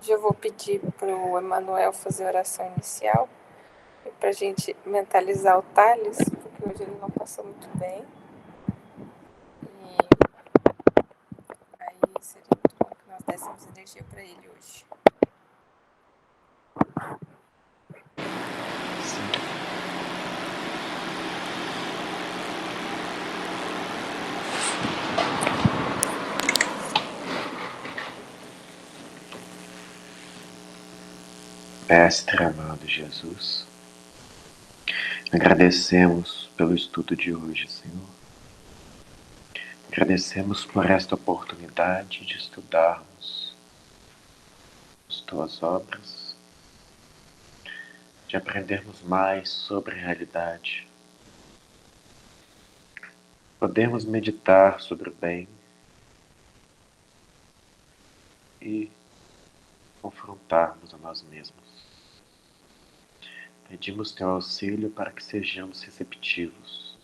Já vou pedir para o Emanuel fazer a oração inicial para a gente mentalizar o Thales, porque hoje ele não passou muito bem. E aí seria muito bom que nós dessemos energia para ele hoje. Mestre amado Jesus, agradecemos pelo estudo de hoje, Senhor. Agradecemos por esta oportunidade de estudarmos as Tuas obras, de aprendermos mais sobre a realidade. Podemos meditar sobre o bem e confrontarmos a nós mesmos. Pedimos Teu auxílio para que sejamos receptivos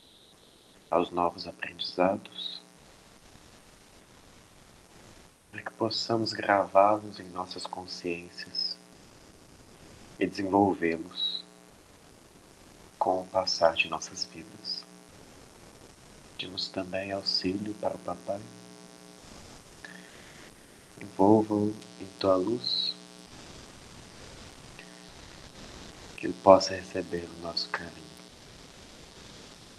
aos novos aprendizados, para que possamos gravá-los em nossas consciências e desenvolvê-los com o passar de nossas vidas. Pedimos também auxílio para o Papai. Envolva-o em Tua luz, que ele possa receber o nosso carinho.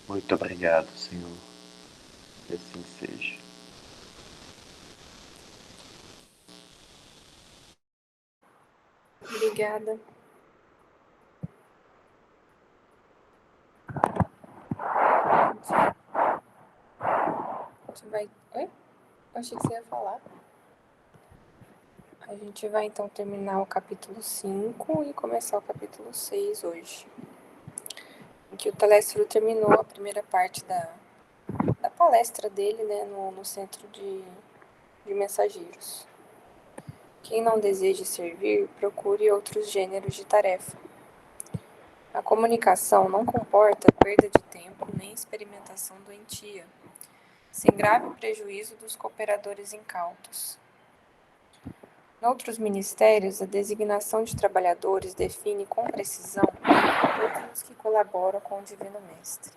Muito obrigado, Senhor. Que assim seja. Obrigada. A gente vai... Oi? Eu achei que você ia falar. A gente vai então terminar o capítulo 5 e começar o capítulo 6 hoje. Em que o Telésforo terminou a primeira parte da palestra dele, né, no centro de mensageiros. Quem não deseja servir, procure outros gêneros de tarefa. A comunicação não comporta perda de tempo nem experimentação doentia, sem grave prejuízo dos cooperadores incautos. Noutros ministérios, a designação de trabalhadores define com precisão todos os que colaboram com o Divino Mestre.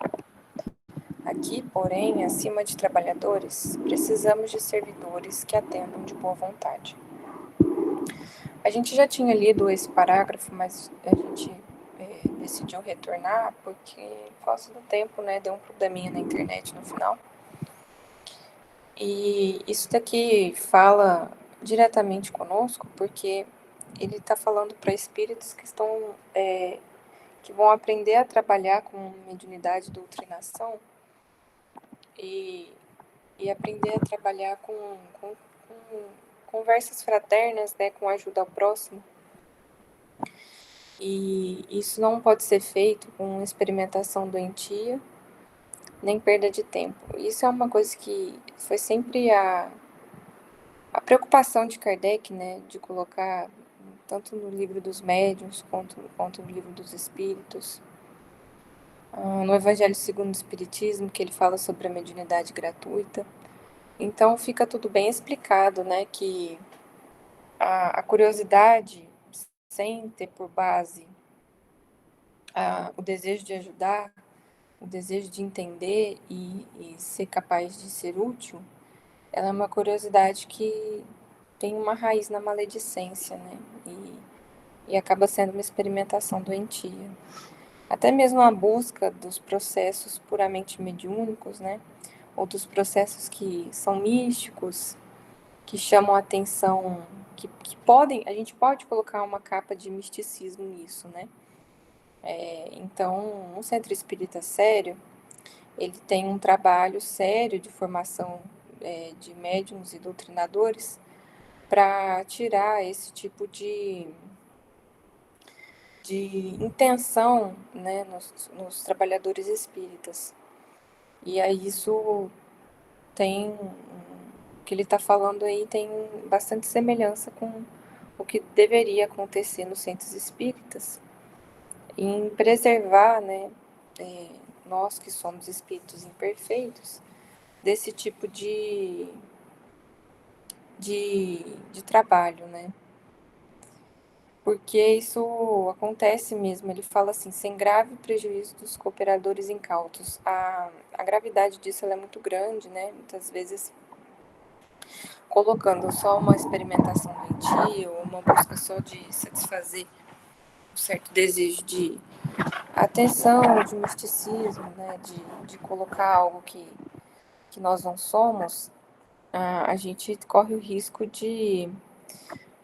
Aqui, porém, acima de trabalhadores, precisamos de servidores que atendam de boa vontade. A gente já tinha lido esse parágrafo, mas a gente decidiu retornar porque, por causa do tempo, né, deu um probleminha na internet no final. E isso daqui fala diretamente conosco porque ele está falando para espíritos que estão que vão aprender a trabalhar com mediunidade e doutrinação e aprender a trabalhar com conversas fraternas, né, com ajuda ao próximo. E isso não pode ser feito com experimentação doentia, nem perda de tempo. Isso é uma coisa que foi sempre a preocupação de Kardec, né, de colocar tanto no livro dos médiuns quanto no livro dos espíritos. No Evangelho segundo o Espiritismo, que ele fala sobre a mediunidade gratuita. Então fica tudo bem explicado, né, que a curiosidade, sem ter por base o desejo de ajudar, o desejo de entender e ser capaz de ser útil, ela é uma curiosidade que tem uma raiz na maledicência, né, e acaba sendo uma experimentação doentia. Até mesmo a busca dos processos puramente mediúnicos, né, ou dos processos que são místicos, que chamam a atenção, que podem, a gente pode colocar uma capa de misticismo nisso, né? Então, um centro espírita sério, ele tem um trabalho sério de formação de médiuns e doutrinadores para tirar esse tipo de intenção, né, nos trabalhadores espíritas. E aí isso tem, o que ele está falando aí tem bastante semelhança com o que deveria acontecer nos centros espíritas, em preservar, né, nós que somos espíritos imperfeitos, desse tipo de trabalho, né. porque isso acontece mesmo. Ele fala assim, sem grave prejuízo dos cooperadores incautos. A gravidade disso ela é muito grande, né? Muitas vezes colocando só uma experimentação doentia ou uma busca só de satisfazer um certo desejo de atenção, de misticismo, né? De colocar algo que nós não somos, a gente corre o risco de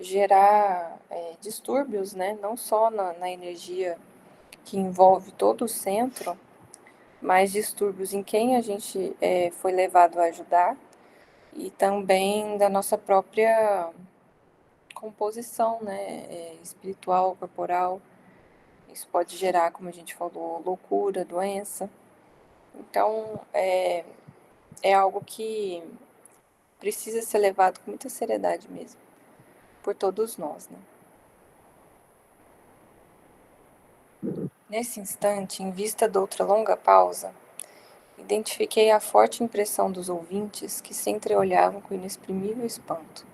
gerar distúrbios, né? Não só na energia que envolve todo o centro, mas distúrbios em quem a gente foi levado a ajudar e também da nossa própria composição, né? Espiritual, corporal. Isso pode gerar, como a gente falou, loucura, doença. Então, é algo que precisa ser levado com muita seriedade mesmo, por todos nós, né? Nesse instante, em vista de outra longa pausa, identifiquei a forte impressão dos ouvintes que se entreolhavam com inexprimível espanto.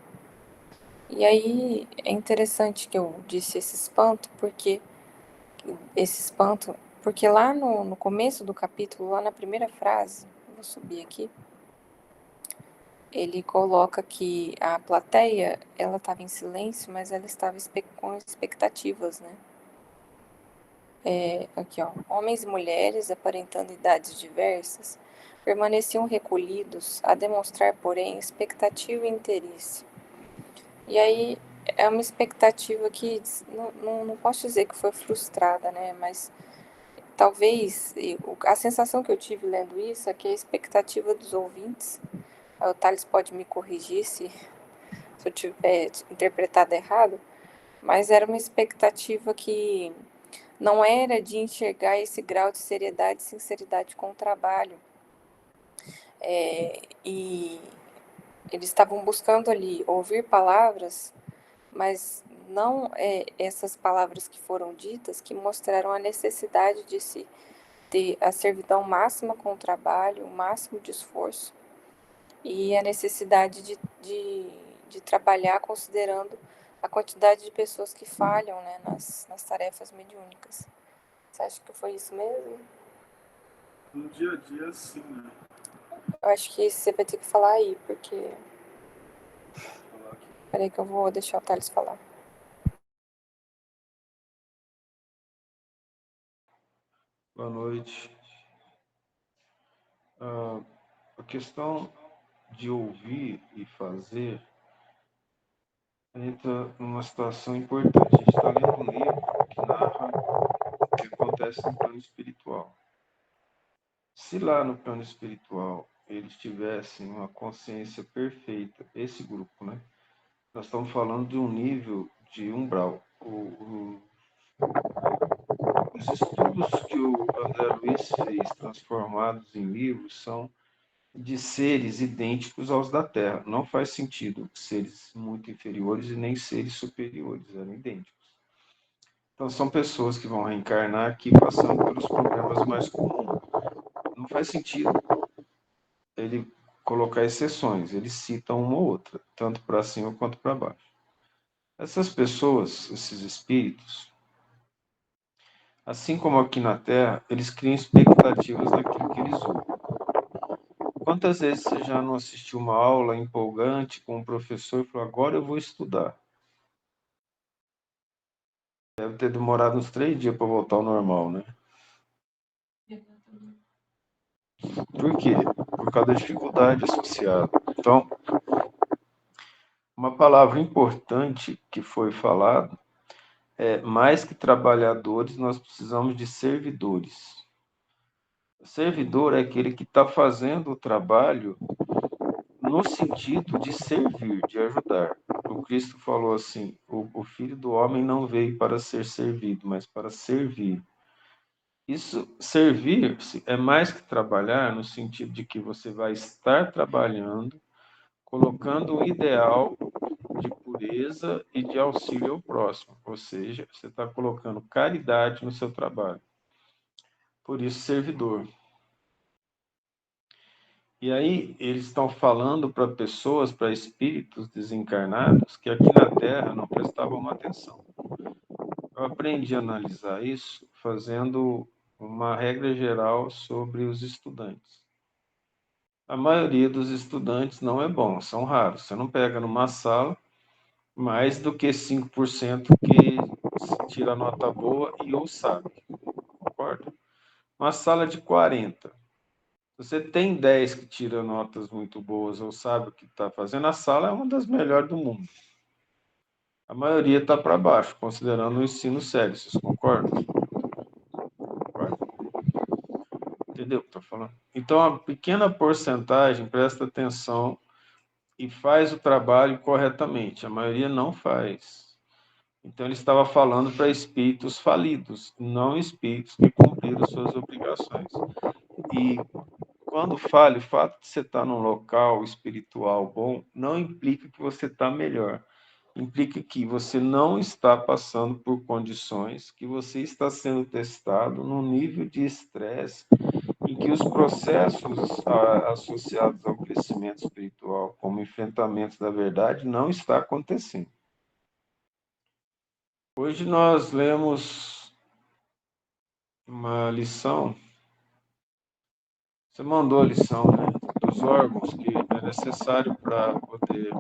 E aí é interessante que eu disse esse espanto, porque lá no começo do capítulo, lá na primeira frase, vou subir aqui, ele coloca que a plateia, ela estava em silêncio, mas ela estava com expectativas, né? Aqui, ó. Homens e mulheres, aparentando idades diversas, permaneciam recolhidos, a demonstrar, porém, expectativa e interesse. E aí é uma expectativa que não posso dizer que foi frustrada, né? Mas talvez a sensação que eu tive lendo isso é que a expectativa dos ouvintes, o Thales pode me corrigir se eu tiver interpretado errado, mas era uma expectativa que não era de enxergar esse grau de seriedade e sinceridade com o trabalho. E eles estavam buscando ali ouvir palavras, mas não essas palavras que foram ditas que mostraram a necessidade de se ter a servidão máxima com o trabalho, o máximo de esforço e a necessidade de trabalhar considerando a quantidade de pessoas que falham, né, nas tarefas mediúnicas. Você acha que foi isso mesmo? No dia a dia, sim, né? Eu acho que você vai ter que falar aí, porque... Peraí que eu vou deixar o Thales falar. Boa noite. A questão de ouvir e fazer entra numa situação importante. A gente está lendo um livro que narra o que acontece no plano espiritual. Se lá no plano espiritual eles tivessem uma consciência perfeita, esse grupo, né? Nós estamos falando de um nível de umbral. Os estudos que o André Luiz fez, transformados em livros, são de seres idênticos aos da Terra. Não faz sentido seres muito inferiores e nem seres superiores, eram idênticos. Então, são pessoas que vão reencarnar aqui passando pelos problemas mais comuns. Não faz sentido ele colocar exceções, ele cita uma ou outra, tanto para cima quanto para baixo. Essas pessoas, esses espíritos, assim como aqui na Terra, eles criam expectativas daquilo que eles ouvem. Quantas vezes você já não assistiu uma aula empolgante com um professor e falou, agora eu vou estudar? Deve ter demorado uns 3 dias para voltar ao normal, né? Por quê? Por causa da dificuldade associada. Então, uma palavra importante que foi falada é, mais que trabalhadores, nós precisamos de servidores. O servidor é aquele que está fazendo o trabalho no sentido de servir, de ajudar. O Cristo falou assim, o Filho do Homem não veio para ser servido, mas para servir. Isso, servir-se, é mais que trabalhar, no sentido de que você vai estar trabalhando, colocando o ideal de pureza e de auxílio ao próximo, ou seja, você está colocando caridade no seu trabalho. Por isso, servidor. E aí, eles estão falando para pessoas, para espíritos desencarnados, que aqui na Terra não prestavam atenção. eu aprendi a analisar isso fazendo uma regra geral sobre os estudantes. A maioria dos estudantes não é bom, são raros. Você não pega numa sala mais do que 5% que tira nota boa e ou sabe, concorda? Uma sala de 40. Você tem 10 que tira notas muito boas ou sabe o que está fazendo, a sala é uma das melhores do mundo. A maioria está para baixo, considerando o ensino sério, vocês concordam? Entendeu o que eu estou falando? Então, a pequena porcentagem presta atenção e faz o trabalho corretamente. A maioria não faz. Então, ele estava falando para espíritos falidos, não espíritos que cumpriram suas obrigações. E quando falha, o fato de você estar num local espiritual bom não implica que você está melhor. Implica que você não está passando por condições, que você está sendo testado num nível de estresse em que os processos associados ao crescimento espiritual, como enfrentamento da verdade, não está acontecendo. Hoje nós lemos uma lição, você mandou a lição, né, dos órgãos que é necessário para poder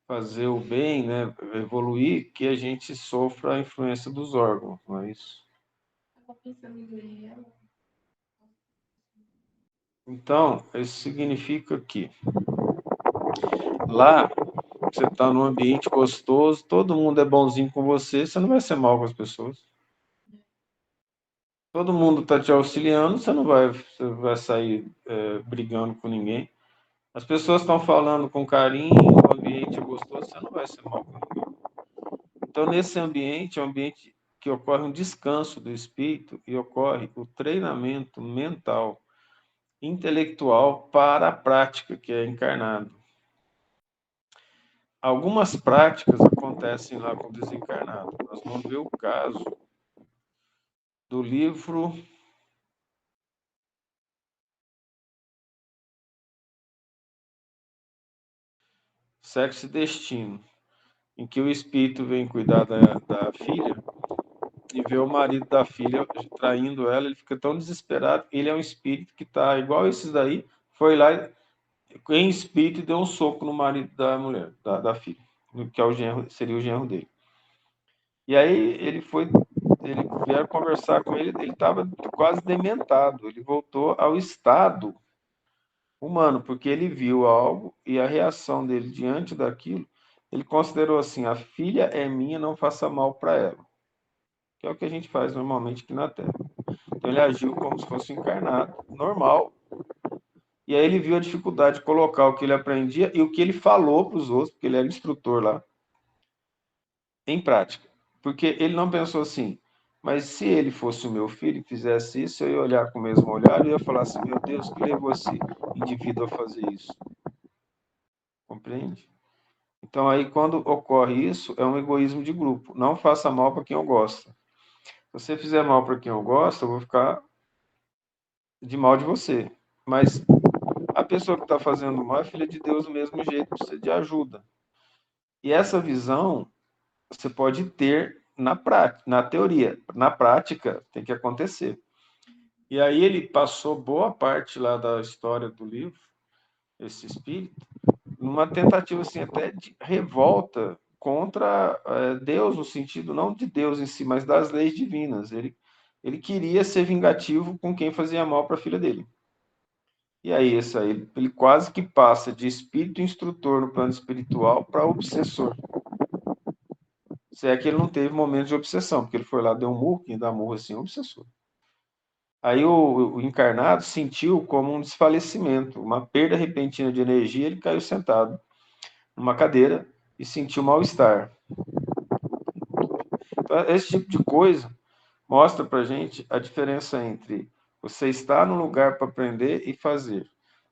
fazer o bem, né, evoluir, que a gente sofra a influência dos órgãos, não é isso? Então, isso significa que lá você está num ambiente gostoso, todo mundo é bonzinho com você, você não vai ser mal com as pessoas. Todo mundo está te auxiliando, você vai sair brigando com ninguém. As pessoas estão falando com carinho, o ambiente é gostoso, você não vai ser mal com ninguém. Então, nesse ambiente, é um ambiente que ocorre um descanso do espírito e ocorre o treinamento mental, intelectual para a prática, que é encarnado. Algumas práticas acontecem lá com o desencarnado. Nós vamos ver o caso do livro Sexo e Destino, em que o espírito vem cuidar da filha e vê o marido da filha traindo ela, ele fica tão desesperado. Ele é um espírito que está igual esses daí, foi lá em espírito e deu um soco no marido da mulher, da filha, que é o genro, seria o genro dele. E aí ele vieram conversar com ele, ele estava quase dementado, ele voltou ao estado humano, porque ele viu algo e a reação dele diante daquilo, ele considerou assim: a filha é minha, não faça mal para ela, que é o que a gente faz normalmente aqui na Terra. Então ele agiu como se fosse encarnado, normal. E aí ele viu a dificuldade de colocar o que ele aprendia e o que ele falou para os outros, porque ele era instrutor lá, em prática. Porque ele não pensou assim: mas se ele fosse o meu filho e fizesse isso, eu ia olhar com o mesmo olhar e ia falar assim: meu Deus, que levou esse indivíduo a fazer isso? Compreende? Então, aí, quando ocorre isso, é um egoísmo de grupo. Não faça mal para quem eu gosto. Se você fizer mal para quem eu gosto, eu vou ficar de mal de você. Mas a pessoa que está fazendo mal é filha de Deus do mesmo jeito, precisa de ajuda. E essa visão você pode ter na teoria. Na prática, tem que acontecer. E aí ele passou boa parte lá da história do livro, esse espírito, numa tentativa assim até de revolta contra Deus, no sentido não de Deus em si, mas das leis divinas. Ele queria ser vingativo com quem fazia mal para a filha dele. E aí, ele quase que passa de espírito instrutor no plano espiritual para obsessor. Se é que ele não teve momento de obsessão, porque ele foi lá, deu um murro, quem dá murro assim é um obsessor. Aí o encarnado sentiu como um desfalecimento, uma perda repentina de energia, ele caiu sentado numa cadeira e sentiu mal-estar. Então, esse tipo de coisa mostra para a gente a diferença entre você estar no lugar para aprender e fazer.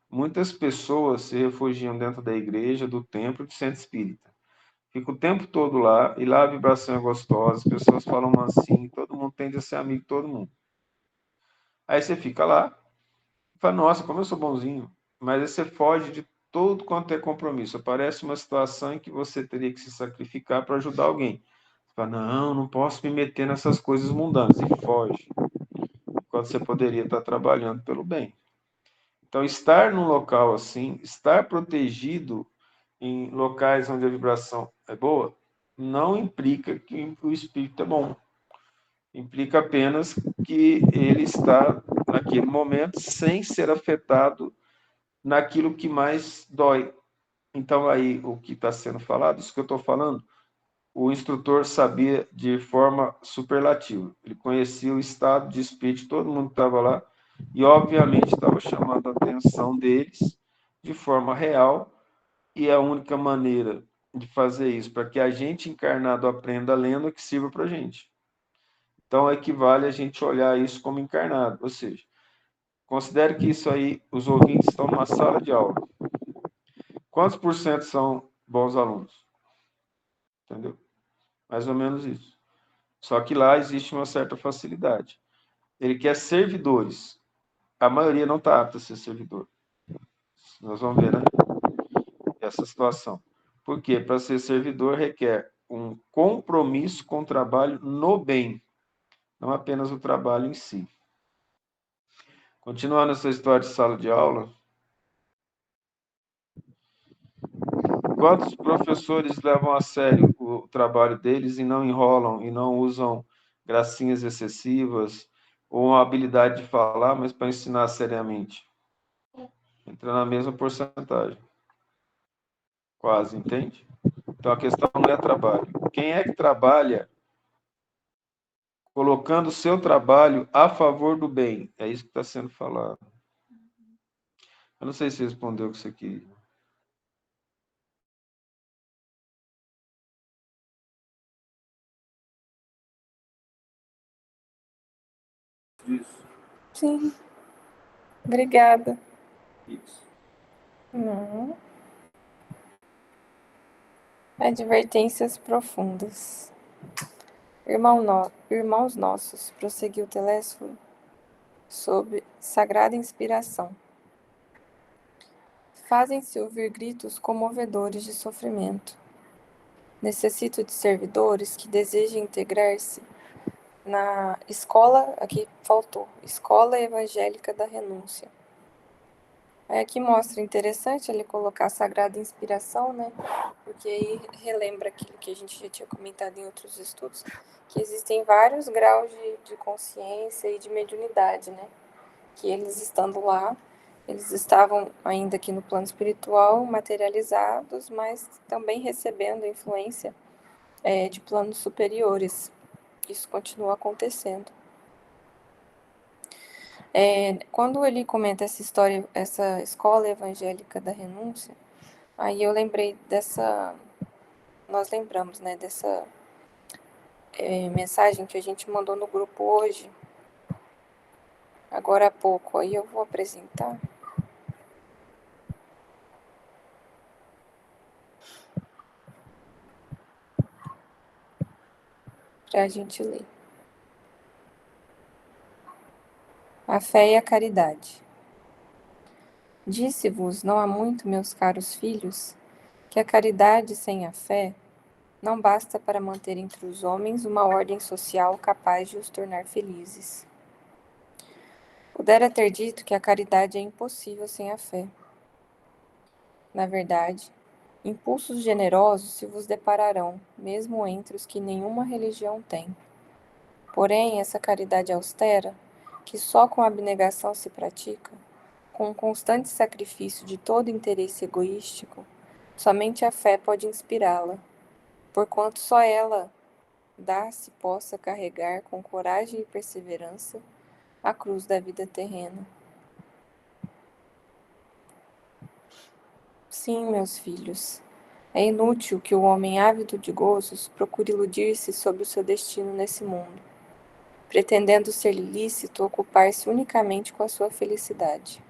Muitas pessoas se refugiam dentro da igreja, do templo, do centro espírita. Fica o tempo todo lá, e lá a vibração é gostosa, as pessoas falam mansinho, todo mundo tende a ser amigo de todo mundo. Aí você fica lá, e fala: nossa, como eu sou bonzinho. Mas aí você foge de todo quanto é compromisso. Aparece uma situação em que você teria que se sacrificar para ajudar alguém. Fala, não posso me meter nessas coisas mundanas, e foge, quando você poderia estar trabalhando pelo bem. Então, estar num local assim, estar protegido em locais onde a vibração é boa, não implica que o espírito é bom. Implica apenas que ele está, naquele momento, sem ser afetado naquilo que mais dói. Então, aí, o que está sendo falado, isso que eu estou falando, o instrutor sabia de forma superlativa. Ele conhecia o estado de espírito de todo mundo que estava lá e, obviamente, estava chamando a atenção deles de forma real, e a única maneira de fazer isso para que a gente encarnado aprenda lendo é que sirva para a gente. Então, equivale a gente olhar isso como encarnado, ou seja, considere que isso aí, os ouvintes estão numa sala de aula. Quantos por cento são bons alunos? Entendeu? Mais ou menos isso. Só que lá existe uma certa facilidade. Ele quer servidores. A maioria não está apta a ser servidor. Nós vamos ver, né? Essa situação. Por quê? Para ser servidor requer um compromisso com o trabalho no bem, não apenas o trabalho em si. Continuando essa história de sala de aula, quantos professores levam a sério o trabalho deles e não enrolam e não usam gracinhas excessivas ou uma habilidade de falar, mas para ensinar seriamente? Entra na mesma porcentagem. Quase, entende? Então a questão não é trabalho. Quem é que trabalha colocando o seu trabalho a favor do bem? É isso que está sendo falado. Eu não sei se respondeu o que você queria. Isso. Sim. Obrigada. Isso. Não. Advertências profundas. Irmãos nossos, prosseguiu Telésforo, sob sagrada inspiração. Fazem-se ouvir gritos comovedores de sofrimento. Necessito de servidores que desejem integrar-se na escola, aqui faltou, Escola Evangélica da Renúncia. Aqui mostra interessante ele colocar a sagrada inspiração, né? Porque aí relembra aquilo que a gente já tinha comentado em outros estudos, que existem vários graus de consciência e de mediunidade, né? Que eles estando lá, eles estavam ainda aqui no plano espiritual materializados, mas também recebendo influência de planos superiores. Isso continua acontecendo. Quando ele comenta essa história, essa escola evangélica da renúncia, aí eu lembrei nós lembramos, né, dessa mensagem que a gente mandou no grupo hoje, agora há pouco. Aí eu vou apresentar para a gente ler. A fé e a caridade. Disse-vos não há muito, meus caros filhos, que a caridade sem a fé não basta para manter entre os homens uma ordem social capaz de os tornar felizes. Pudera ter dito que a caridade é impossível sem a fé. Na verdade, impulsos generosos se vos depararão, mesmo entre os que nenhuma religião tem. Porém, essa caridade austera, que só com abnegação se pratica, com o constante sacrifício de todo interesse egoístico, somente a fé pode inspirá-la, porquanto só ela dá-se possa carregar com coragem e perseverança a cruz da vida terrena. Sim, meus filhos, é inútil que o homem ávido de gozos procure iludir-se sobre o seu destino nesse mundo, pretendendo ser lícito ocupar-se unicamente com a sua felicidade.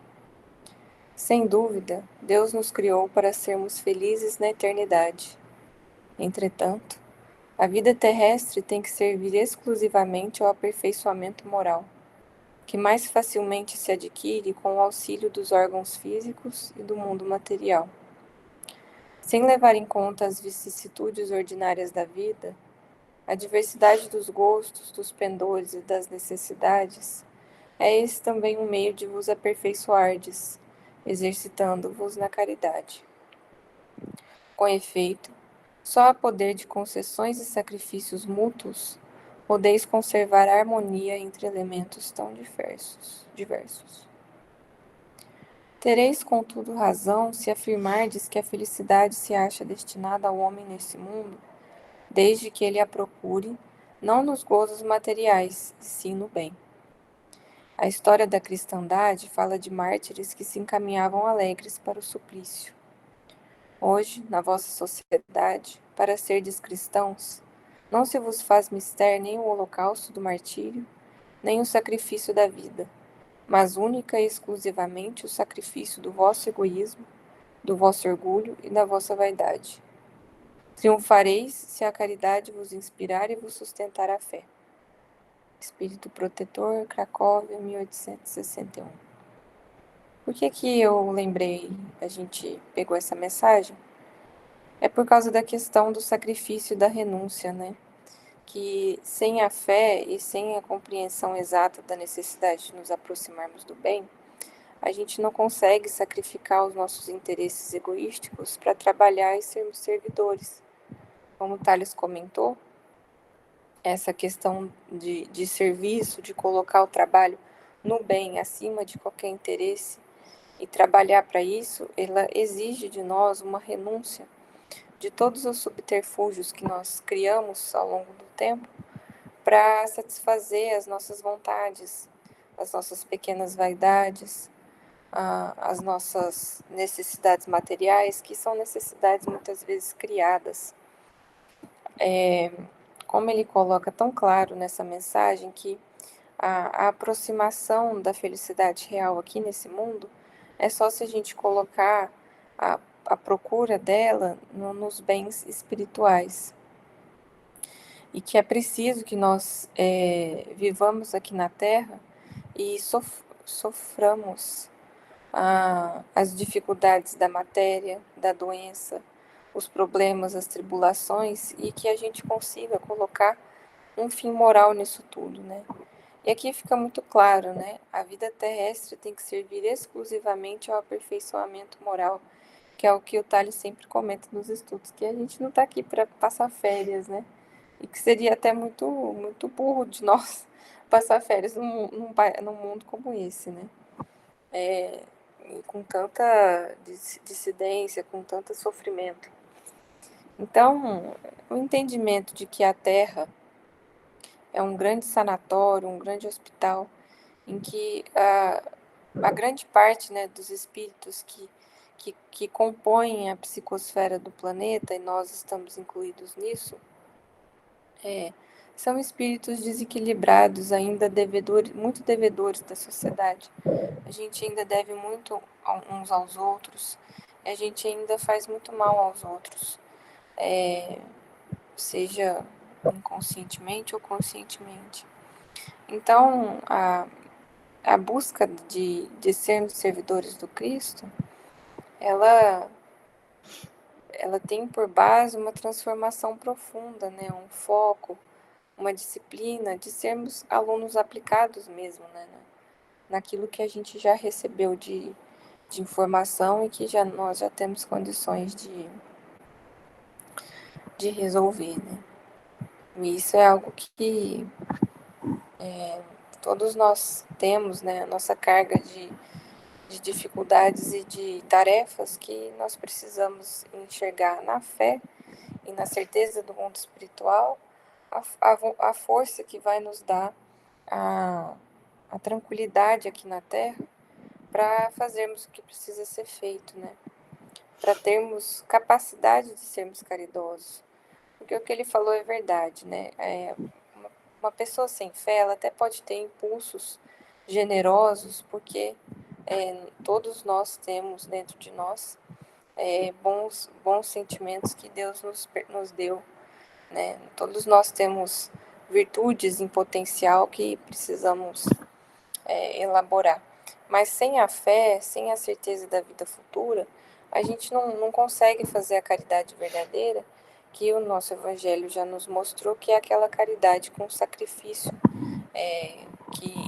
Sem dúvida, Deus nos criou para sermos felizes na eternidade. Entretanto, a vida terrestre tem que servir exclusivamente ao aperfeiçoamento moral, que mais facilmente se adquire com o auxílio dos órgãos físicos e do mundo material. Sem levar em conta as vicissitudes ordinárias da vida, A diversidade dos gostos, dos pendores e das necessidades é esse também um meio de vos aperfeiçoardes, exercitando-vos na caridade. Com efeito, só a poder de concessões e sacrifícios mútuos podeis conservar a harmonia entre elementos tão diversos. Tereis, contudo, razão se afirmardes que a felicidade se acha destinada ao homem nesse mundo, desde que ele a procure, não nos gozos materiais, e sim no bem. A história da cristandade fala de mártires que se encaminhavam alegres para o suplício. Hoje, na vossa sociedade, para serdes cristãos, não se vos faz mister nem o holocausto do martírio, nem o sacrifício da vida, mas única e exclusivamente o sacrifício do vosso egoísmo, do vosso orgulho e da vossa vaidade. Triunfareis se a caridade vos inspirar e vos sustentar a fé. Espírito Protetor, Cracóvia, 1861. Por que eu lembrei, a gente pegou essa mensagem? É por causa da questão do sacrifício e da renúncia, né? Que sem a fé e sem a compreensão exata da necessidade de nos aproximarmos do bem, a gente não consegue sacrificar os nossos interesses egoísticos para trabalhar e sermos servidores. Como o Thales comentou, essa questão de serviço, de colocar o trabalho no bem acima de qualquer interesse e trabalhar para isso, ela exige de nós uma renúncia de todos os subterfúgios que nós criamos ao longo do tempo para satisfazer as nossas vontades, as nossas pequenas vaidades, as nossas necessidades materiais, que são necessidades muitas vezes criadas. Como ele coloca tão claro nessa mensagem que a aproximação da felicidade real aqui nesse mundo é só se a gente colocar a procura dela nos bens espirituais. E que é preciso que nós vivamos aqui na Terra e soframos as dificuldades da matéria, da doença, os problemas, as tribulações, e que a gente consiga colocar um fim moral nisso tudo, né? E aqui fica muito claro, né? A vida terrestre tem que servir exclusivamente ao aperfeiçoamento moral, que é o que o Thales sempre comenta nos estudos, que a gente não está aqui para passar férias, né? E que seria até muito, muito burro de nós passar férias num mundo como esse, né? Com tanta dissidência, com tanto sofrimento. Então, o entendimento de que a Terra é um grande sanatório, um grande hospital, em que a grande parte, né, dos espíritos que compõem a psicosfera do planeta, e nós estamos incluídos nisso, são espíritos desequilibrados, ainda muito devedores da sociedade. A gente ainda deve muito uns aos outros, e a gente ainda faz muito mal aos outros, seja inconscientemente ou conscientemente. Então, a busca de sermos servidores do Cristo, ela tem por base uma transformação profunda, né? Um foco, uma disciplina de sermos alunos aplicados mesmo, né? Naquilo que a gente já recebeu de informação e que nós já temos condições de resolver, né? E isso é algo que todos nós temos, né? A nossa carga de dificuldades e de tarefas que nós precisamos enxergar na fé e na certeza do mundo espiritual a força que vai nos dar a tranquilidade aqui na Terra para fazermos o que precisa ser feito, né? Para termos capacidade de sermos caridosos. Porque o que ele falou é verdade, né? Uma pessoa sem fé, ela até pode ter impulsos generosos, porque todos nós temos dentro de nós bons sentimentos que Deus nos deu, né? Todos nós temos virtudes em potencial que precisamos elaborar. Mas sem a fé, sem a certeza da vida futura, a gente não consegue fazer a caridade verdadeira que o nosso Evangelho já nos mostrou, que é aquela caridade com sacrifício,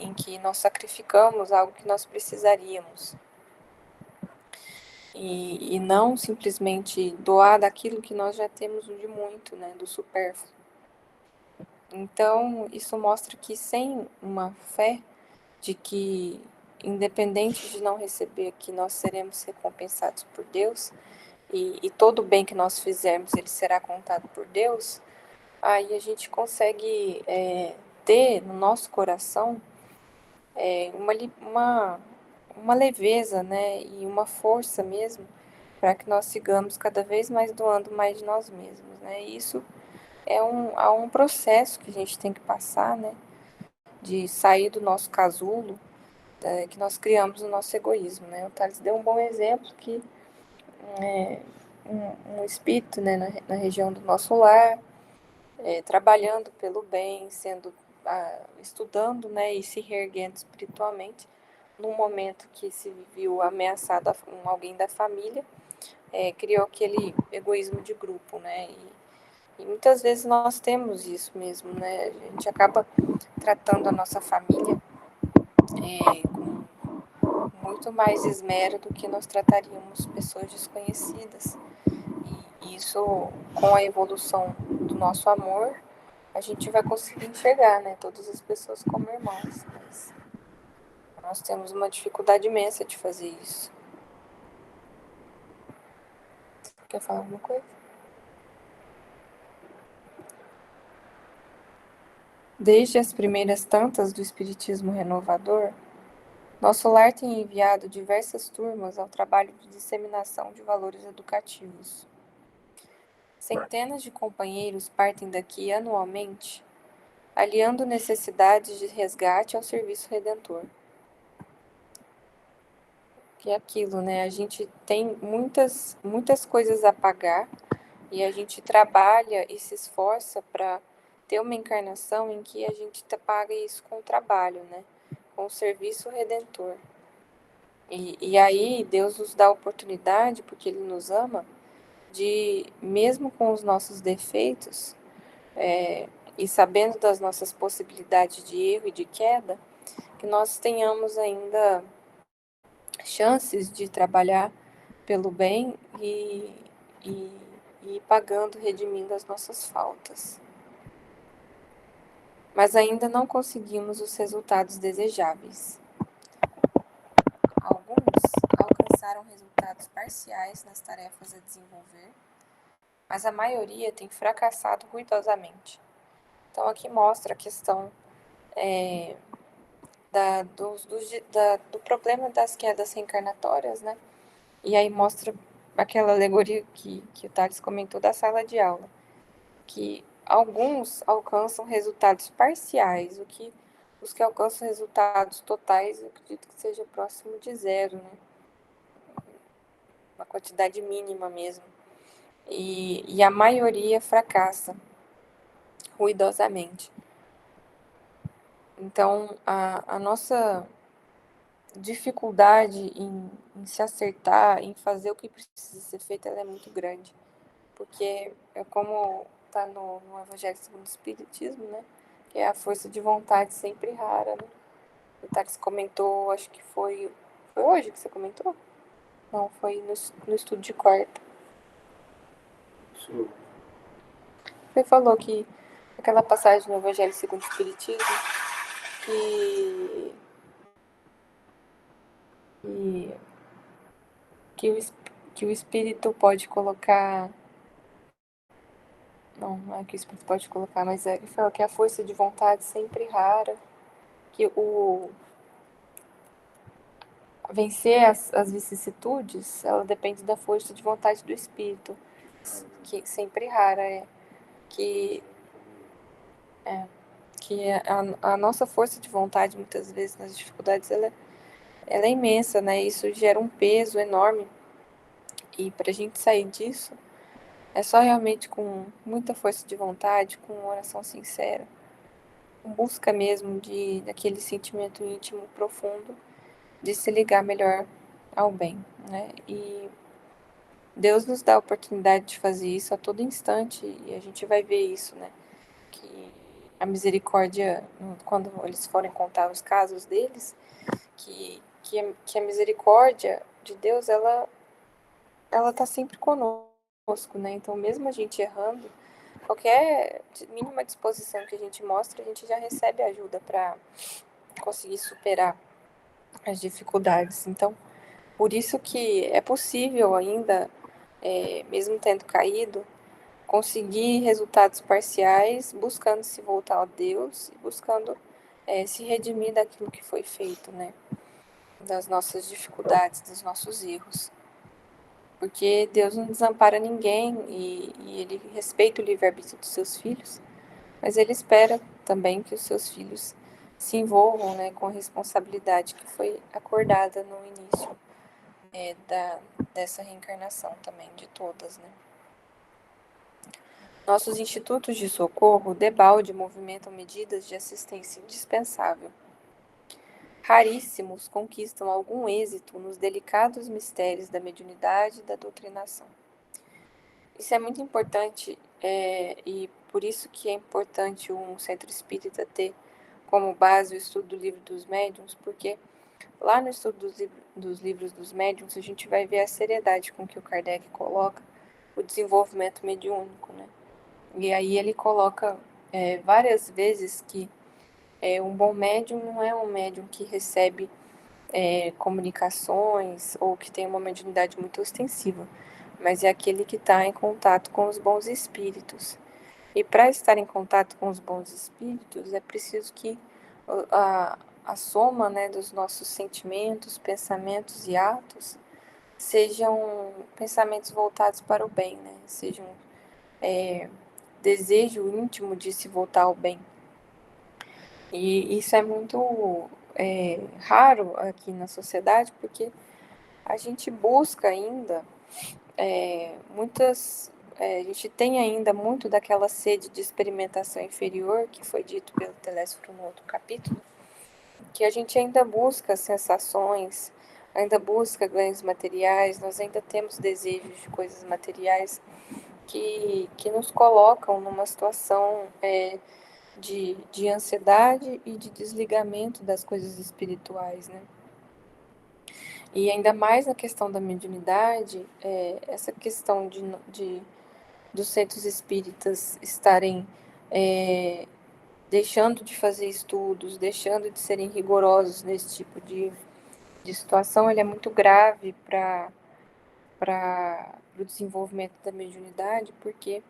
em que nós sacrificamos algo que nós precisaríamos. E não simplesmente doar daquilo que nós já temos de muito, né, do supérfluo. Então, isso mostra que sem uma fé de que, independente de não receber, que nós seremos recompensados por Deus, e todo o bem que nós fizermos, ele será contado por Deus, aí a gente consegue ter no nosso coração uma leveza, né, e uma força mesmo, para que nós sigamos cada vez mais doando mais de nós mesmos, né? E isso é um processo que a gente tem que passar, né, de sair do nosso casulo, que nós criamos o nosso egoísmo, né? O Thales deu um bom exemplo que um espírito, né, na região do nosso lar, trabalhando pelo bem, estudando, né, e se reerguendo espiritualmente, num momento que se viu ameaçado alguém da família, criou aquele egoísmo de grupo, né? E muitas vezes nós temos isso mesmo, né? A gente acaba tratando a nossa família com muito mais esmero do que nós trataríamos pessoas desconhecidas. E isso, com a evolução do nosso amor, a gente vai conseguir enxergar, né, todas as pessoas como irmãos. Mas nós temos uma dificuldade imensa de fazer isso. Quer falar alguma coisa? Desde as primeiras tantas do Espiritismo Renovador, nosso lar tem enviado diversas turmas ao trabalho de disseminação de valores educativos. Centenas de companheiros partem daqui anualmente, aliando necessidades de resgate ao serviço redentor. Que é aquilo, né? A gente tem muitas coisas a pagar e a gente trabalha e se esforça para ter uma encarnação em que a gente paga isso com o trabalho, né? Com o serviço redentor. E aí Deus nos dá a oportunidade, porque Ele nos ama, de, mesmo com os nossos defeitos, e sabendo das nossas possibilidades de erro e de queda, que nós tenhamos ainda chances de trabalhar pelo bem e ir pagando, redimindo as nossas faltas. Mas ainda não conseguimos os resultados desejáveis. Alguns alcançaram resultados parciais nas tarefas a desenvolver, mas a maioria tem fracassado ruidosamente. Então aqui mostra a questão do problema das quedas reencarnatórias, né? E aí mostra aquela alegoria que o Thales comentou da sala de aula, que alguns alcançam resultados parciais, os que alcançam resultados totais, eu acredito que seja próximo de zero, né? Uma quantidade mínima mesmo. E a maioria fracassa ruidosamente. Então, a nossa dificuldade em se acertar, em fazer o que precisa ser feito, ela é muito grande. Porque é como está no Evangelho segundo o Espiritismo, né? Que é a força de vontade sempre rara, né? O Thales comentou, acho que foi hoje que você comentou? Não, foi no estudo de quarta. Sim. Você falou que aquela passagem no Evangelho segundo o Espiritismo que que, que o espírito pode colocar. Não é que o espírito pode colocar, mas ele falou que a força de vontade sempre rara, que vencer as vicissitudes, ela depende da força de vontade do espírito, que sempre rara que que a nossa força de vontade muitas vezes nas dificuldades ela é imensa, né? Isso gera um peso enorme e para a gente sair disso é só realmente com muita força de vontade, com oração sincera, com busca mesmo daquele sentimento íntimo profundo de se ligar melhor ao bem, né? Deus nos dá a oportunidade de fazer isso a todo instante, e a gente vai ver isso, né? Que a misericórdia, quando eles forem contar os casos deles, que a misericórdia de Deus, ela tá sempre conosco, né? Então, mesmo a gente errando, qualquer mínima disposição que a gente mostra, a gente já recebe ajuda para conseguir superar as dificuldades. Então, por isso que é possível ainda, mesmo tendo caído, conseguir resultados parciais, buscando se voltar a Deus e buscando se redimir daquilo que foi feito, né? Das nossas dificuldades, dos nossos erros. Porque Deus não desampara ninguém e Ele respeita o livre-arbítrio dos seus filhos, mas Ele espera também que os seus filhos se envolvam, né, com a responsabilidade que foi acordada no início dessa reencarnação também, de todas, né? Nossos institutos de socorro, debalde, movimentam medidas de assistência indispensável. Raríssimos conquistam algum êxito nos delicados mistérios da mediunidade e da doutrinação. Isso é muito importante, e por isso que é importante um centro espírita ter como base o estudo do livro dos médiuns, porque lá no estudo dos livros dos médiuns a gente vai ver a seriedade com que o Kardec coloca o desenvolvimento mediúnico, né? E aí ele coloca várias vezes que um bom médium não é um médium que recebe comunicações ou que tem uma mediunidade muito ostensiva, mas é aquele que está em contato com os bons espíritos. E para estar em contato com os bons espíritos, é preciso que a soma, né, dos nossos sentimentos, pensamentos e atos sejam pensamentos voltados para o bem, né? Sejam desejo íntimo de se voltar ao bem. E isso é muito raro aqui na sociedade, porque a gente busca ainda a gente tem ainda muito daquela sede de experimentação inferior, que foi dito pelo Telésforo no outro capítulo, que a gente ainda busca sensações, ainda busca ganhos materiais, nós ainda temos desejos de coisas materiais que nos colocam numa situação de ansiedade e de desligamento das coisas espirituais, né? E ainda mais na questão da mediunidade, essa questão dos centros espíritas estarem deixando de fazer estudos, deixando de serem rigorosos nesse tipo de situação, ele é muito grave para o desenvolvimento da mediunidade, porque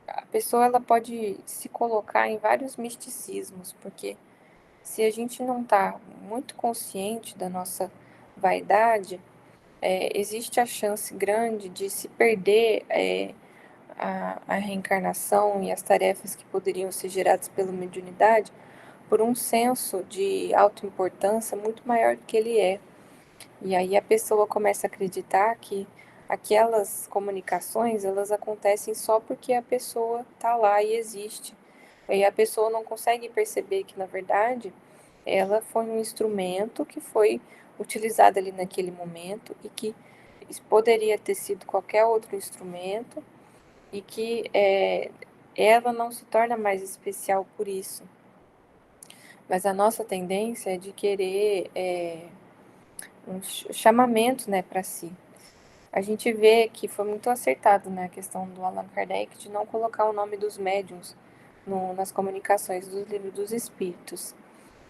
a pessoa ela pode se colocar em vários misticismos, porque se a gente não está muito consciente da nossa vaidade, existe a chance grande de se perder a reencarnação e as tarefas que poderiam ser geradas pela mediunidade por um senso de autoimportância muito maior do que ele é. E aí a pessoa começa a acreditar que aquelas comunicações, elas acontecem só porque a pessoa está lá e existe. E a pessoa não consegue perceber que, na verdade, ela foi um instrumento que foi utilizado ali naquele momento e que poderia ter sido qualquer outro instrumento e que ela não se torna mais especial por isso. Mas a nossa tendência é de querer um chamamento, né, para si. A gente vê que foi muito acertado, né, a questão do Allan Kardec de não colocar o nome dos médiuns nas comunicações dos livros dos espíritos.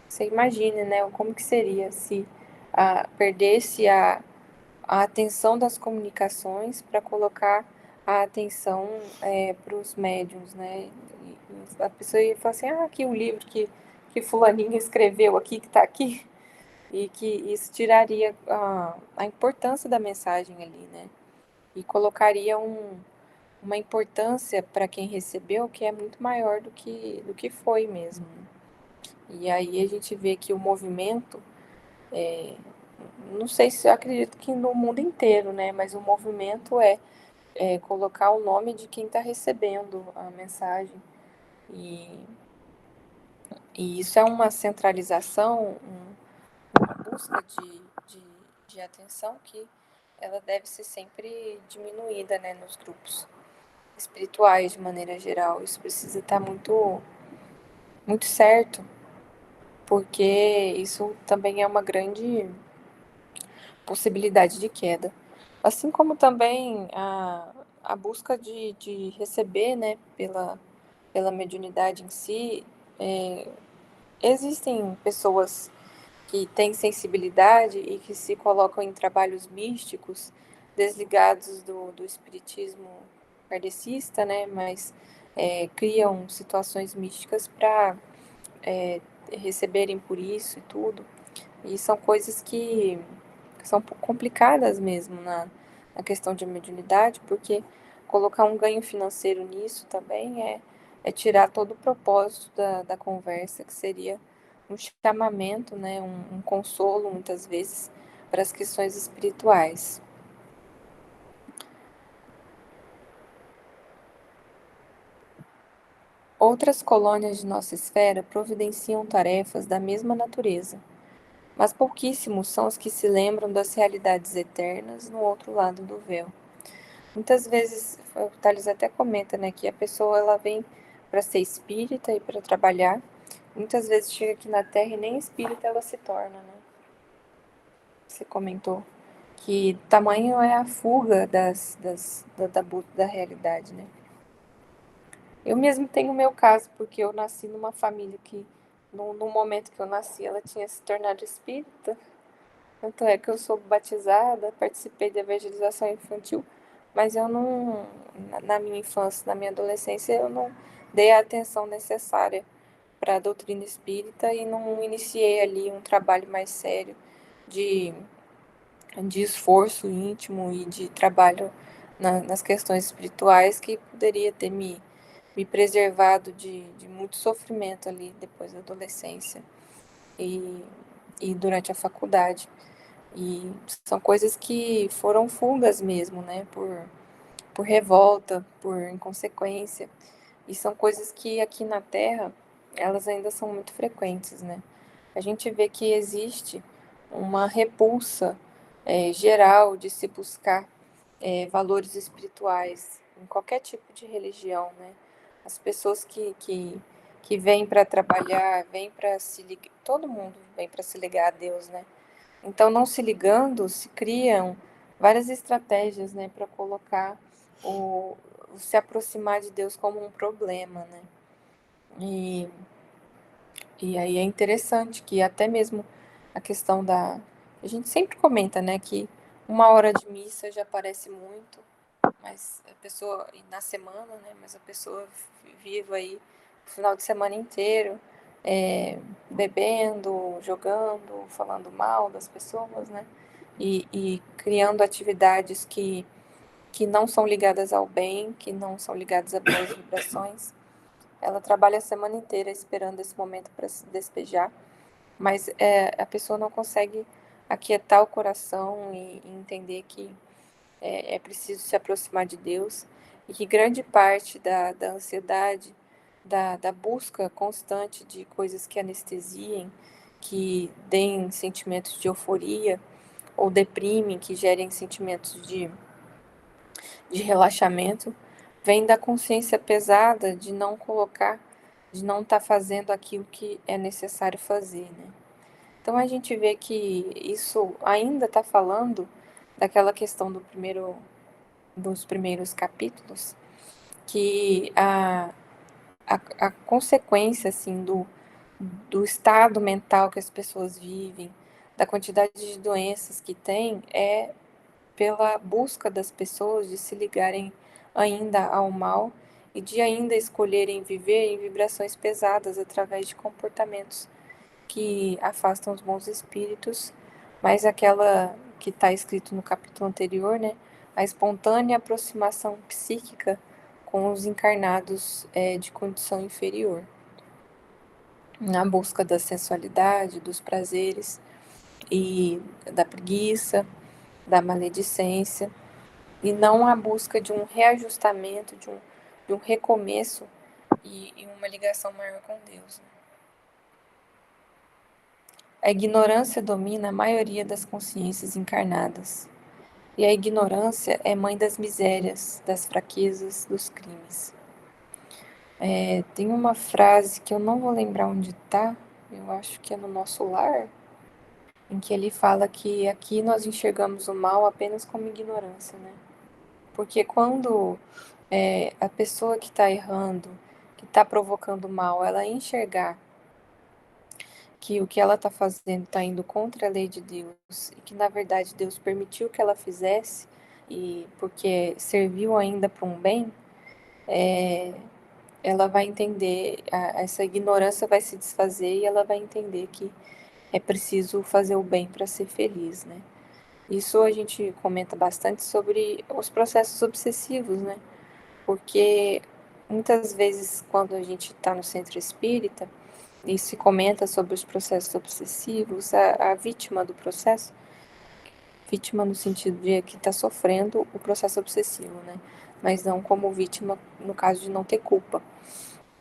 Você imagine, né, como que seria se perdesse a atenção das comunicações para colocar a atenção para os médiuns, né? E a pessoa ia falar assim, aqui o livro que fulaninho escreveu aqui, que está aqui, e que isso tiraria a importância da mensagem ali, né? E colocaria uma importância para quem recebeu que é muito maior do que foi mesmo. E aí a gente vê que o movimento, não sei se eu acredito que no mundo inteiro, né? Mas o movimento é colocar o nome de quem está recebendo a mensagem. E isso é uma centralização, uma busca de atenção que ela deve ser sempre diminuída, né, nos grupos espirituais de maneira geral. Isso precisa estar muito, muito certo, porque isso também é uma grande possibilidade de queda. Assim como também a busca de receber, né, pela mediunidade em si. Existem pessoas que têm sensibilidade e que se colocam em trabalhos místicos, desligados do espiritismo kardecista, né, mas criam situações místicas para receberem por isso e tudo. E são coisas que são complicadas mesmo na questão de mediunidade, porque colocar um ganho financeiro nisso também é tirar todo o propósito da conversa, que seria um chamamento, né, um consolo, muitas vezes, para as questões espirituais. Outras colônias de nossa esfera providenciam tarefas da mesma natureza, mas pouquíssimos são os que se lembram das realidades eternas no outro lado do véu. Muitas vezes, o Thales até comenta, né, que a pessoa ela vem para ser espírita e para trabalhar. Muitas vezes chega aqui na Terra e nem espírita ela se torna, né? Você comentou que tamanho é a fuga da realidade, né? Eu mesmo tenho o meu caso, porque eu nasci numa família que, no momento que eu nasci, ela tinha se tornado espírita. Tanto é que eu sou batizada, participei da evangelização infantil, mas eu não, na minha infância, na minha adolescência, eu não dei a atenção necessária para a doutrina espírita e não iniciei ali um trabalho mais sério de, de esforço íntimo e de trabalho nas questões espirituais que poderia ter me preservado de muito sofrimento ali depois da adolescência e, e durante a faculdade. E são coisas que foram fugas mesmo, né? Por revolta, por inconsequência. E são coisas que aqui na Terra, elas ainda são muito frequentes, né? A gente vê que existe uma repulsa geral de se buscar valores espirituais em qualquer tipo de religião, né? As pessoas que vêm para trabalhar, vêm para se ligar, todo mundo vem para se ligar a Deus, né? Então, não se ligando, se criam várias estratégias, né, para colocar o se aproximar de Deus como um problema, né? E, e aí é interessante que até mesmo a questão da... A gente sempre comenta, né, que 1 hora de missa já parece muito, mas a pessoa, e na semana, né, mas a pessoa vive aí o final de semana inteiro, bebendo, jogando, falando mal das pessoas, né? E criando atividades que não são ligadas ao bem, que não são ligadas a boas vibrações. Ela trabalha a semana inteira esperando esse momento para se despejar, mas a pessoa não consegue aquietar o coração e entender que é preciso se aproximar de Deus e que grande parte da ansiedade, da busca constante de coisas que anestesiem, que deem sentimentos de euforia ou deprimem, que gerem sentimentos de relaxamento, vem da consciência pesada de não colocar, de não estar fazendo aquilo que é necessário fazer, né? Então a gente vê que isso ainda está falando daquela questão dos primeiros capítulos, que a consequência assim do estado mental que as pessoas vivem, da quantidade de doenças que tem, é pela busca das pessoas de se ligarem ainda ao mal e de ainda escolherem viver em vibrações pesadas através de comportamentos que afastam os bons espíritos, mas aquela que está escrito no capítulo anterior, né, a espontânea aproximação psíquica com os encarnados de condição inferior, na busca da sensualidade, dos prazeres e da preguiça, da maledicência, e não a busca de um reajustamento, de um recomeço e uma ligação maior com Deus. A ignorância domina a maioria das consciências encarnadas. e a ignorância é mãe das misérias, das fraquezas, dos crimes. Tem uma frase que eu não vou lembrar onde está, eu acho que é no Nosso Lar, em que ele fala que aqui nós enxergamos o mal apenas como ignorância, né? Porque quando a pessoa que está errando, que está provocando mal, ela enxergar que o que ela está fazendo está indo contra a lei de Deus e que na verdade Deus permitiu que ela fizesse e porque serviu ainda para um bem, ela vai entender, essa ignorância vai se desfazer e ela vai entender que é preciso fazer o bem para ser feliz, né? Isso a gente comenta bastante sobre os processos obsessivos, né? Porque muitas vezes quando a gente está no centro espírita e se comenta sobre os processos obsessivos, a vítima do processo, vítima no sentido de que está sofrendo o processo obsessivo, né? Mas não como vítima no caso de não ter culpa,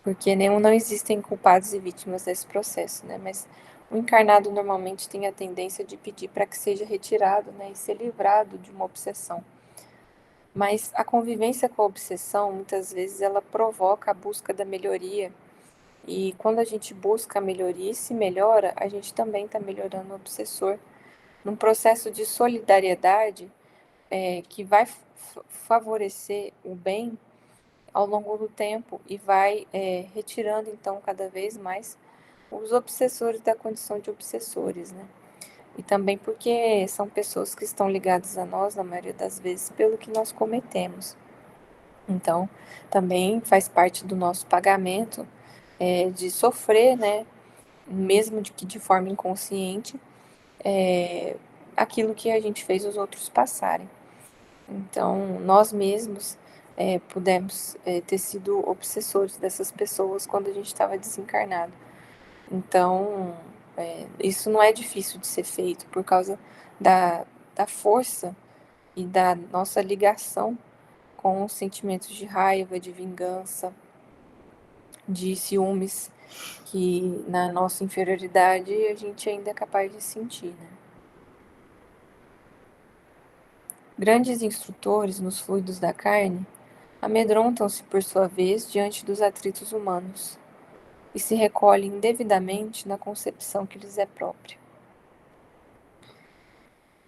porque não existem culpados e vítimas desse processo, né? Mas o encarnado normalmente tem a tendência de pedir para que seja retirado, né, e ser livrado de uma obsessão. Mas a convivência com a obsessão, muitas vezes, ela provoca a busca da melhoria. E quando a gente busca a melhoria e se melhora, a gente também está melhorando o obsessor. Num processo de solidariedade que vai favorecer o bem ao longo do tempo e vai retirando, então, cada vez mais os obsessores da condição de obsessores, né? E também porque são pessoas que estão ligadas a nós, na maioria das vezes, pelo que nós cometemos. Então, também faz parte do nosso pagamento de sofrer, né, mesmo que de forma inconsciente, aquilo que a gente fez os outros passarem. Então, nós mesmos pudemos ter sido obsessores dessas pessoas quando a gente estava desencarnado. Então, isso não é difícil de ser feito por causa da força e da nossa ligação com os sentimentos de raiva, de vingança, de ciúmes, que na nossa inferioridade a gente ainda é capaz de sentir, né? Grandes instrutores nos fluidos da carne amedrontam-se por sua vez diante dos atritos humanos e se recolhem indevidamente na concepção que lhes é própria.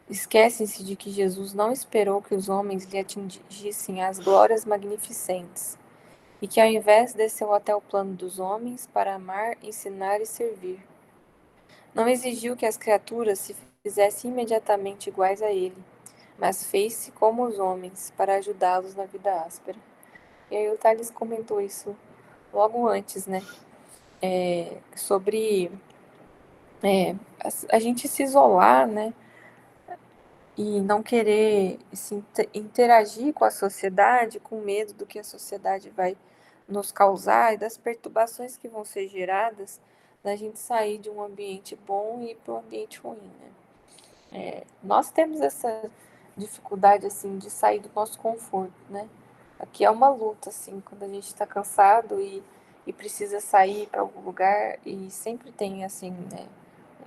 Esquecem-se de que Jesus não esperou que os homens lhe atingissem as glórias magnificentes, e que ao invés desceu até o plano dos homens para amar, ensinar e servir. Não exigiu que as criaturas se fizessem imediatamente iguais a ele, mas fez-se como os homens para ajudá-los na vida áspera. E aí o Tales comentou isso logo antes, né? Sobre a gente se isolar, né? E não querer se interagir com a sociedade, com medo do que a sociedade vai nos causar e das perturbações que vão ser geradas da gente sair de um ambiente bom e ir para um ambiente ruim, né? Nós temos essa dificuldade, assim, de sair do nosso conforto, né? Aqui é uma luta, assim, quando a gente está cansado e precisa sair para algum lugar e sempre tem, assim, né,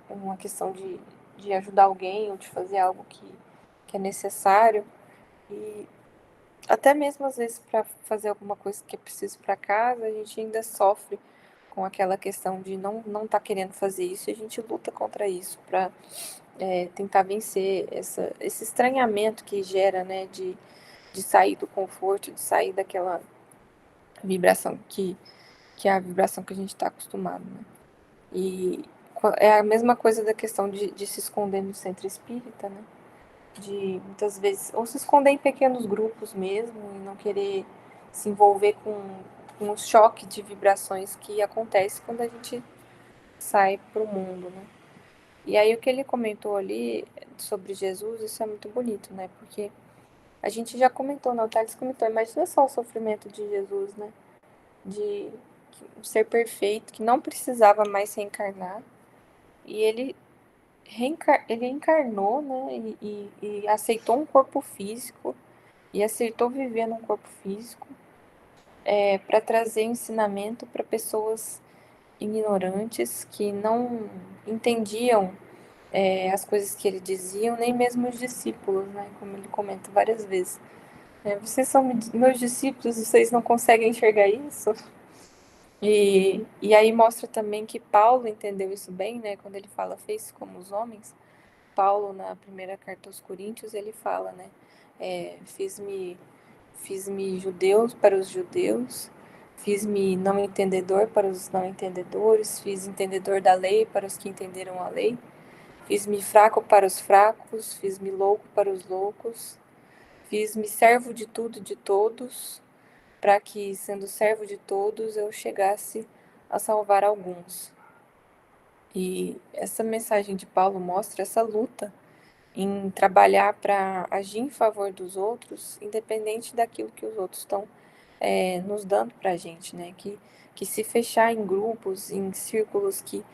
uma questão de ajudar alguém ou de fazer algo que é necessário. E até mesmo às vezes para fazer alguma coisa que é preciso para casa, a gente ainda sofre com aquela questão de não tá querendo fazer isso, e a gente luta contra isso para tentar vencer esse estranhamento que gera, né, de sair do conforto, de sair daquela vibração que é a vibração que a gente está acostumado, né? E é a mesma coisa da questão de se esconder no centro espírita, né? De muitas vezes, ou se esconder em pequenos grupos mesmo e não querer se envolver com o choque de vibrações que acontece quando a gente sai para o mundo, né? E aí o que ele comentou ali sobre Jesus, isso é muito bonito, né? Porque a gente já comentou, não, o Thales comentou, imagina só o sofrimento de Jesus, né? De ser perfeito, que não precisava mais reencarnar, e ele encarnou, né? E aceitou um corpo físico e aceitou viver num corpo físico para trazer ensinamento para pessoas ignorantes que não entendiam as coisas que ele dizia, nem mesmo os discípulos, né? Como ele comenta várias vezes. Vocês são meus discípulos, vocês não conseguem enxergar isso? E aí mostra também que Paulo entendeu isso bem, né? Quando ele fala, fez como os homens. Paulo, na primeira carta aos Coríntios, ele fala, né? Fiz-me judeus para os judeus, fiz-me não entendedor para os não entendedores, fiz entendedor da lei para os que entenderam a lei, fiz-me fraco para os fracos, fiz-me louco para os loucos, fiz-me servo de tudo e de todos, para que, sendo servo de todos, eu chegasse a salvar alguns. E essa mensagem de Paulo mostra essa luta em trabalhar para agir em favor dos outros, independente daquilo que os outros estão nos dando para a gente, né? Que se fechar em grupos, em círculos que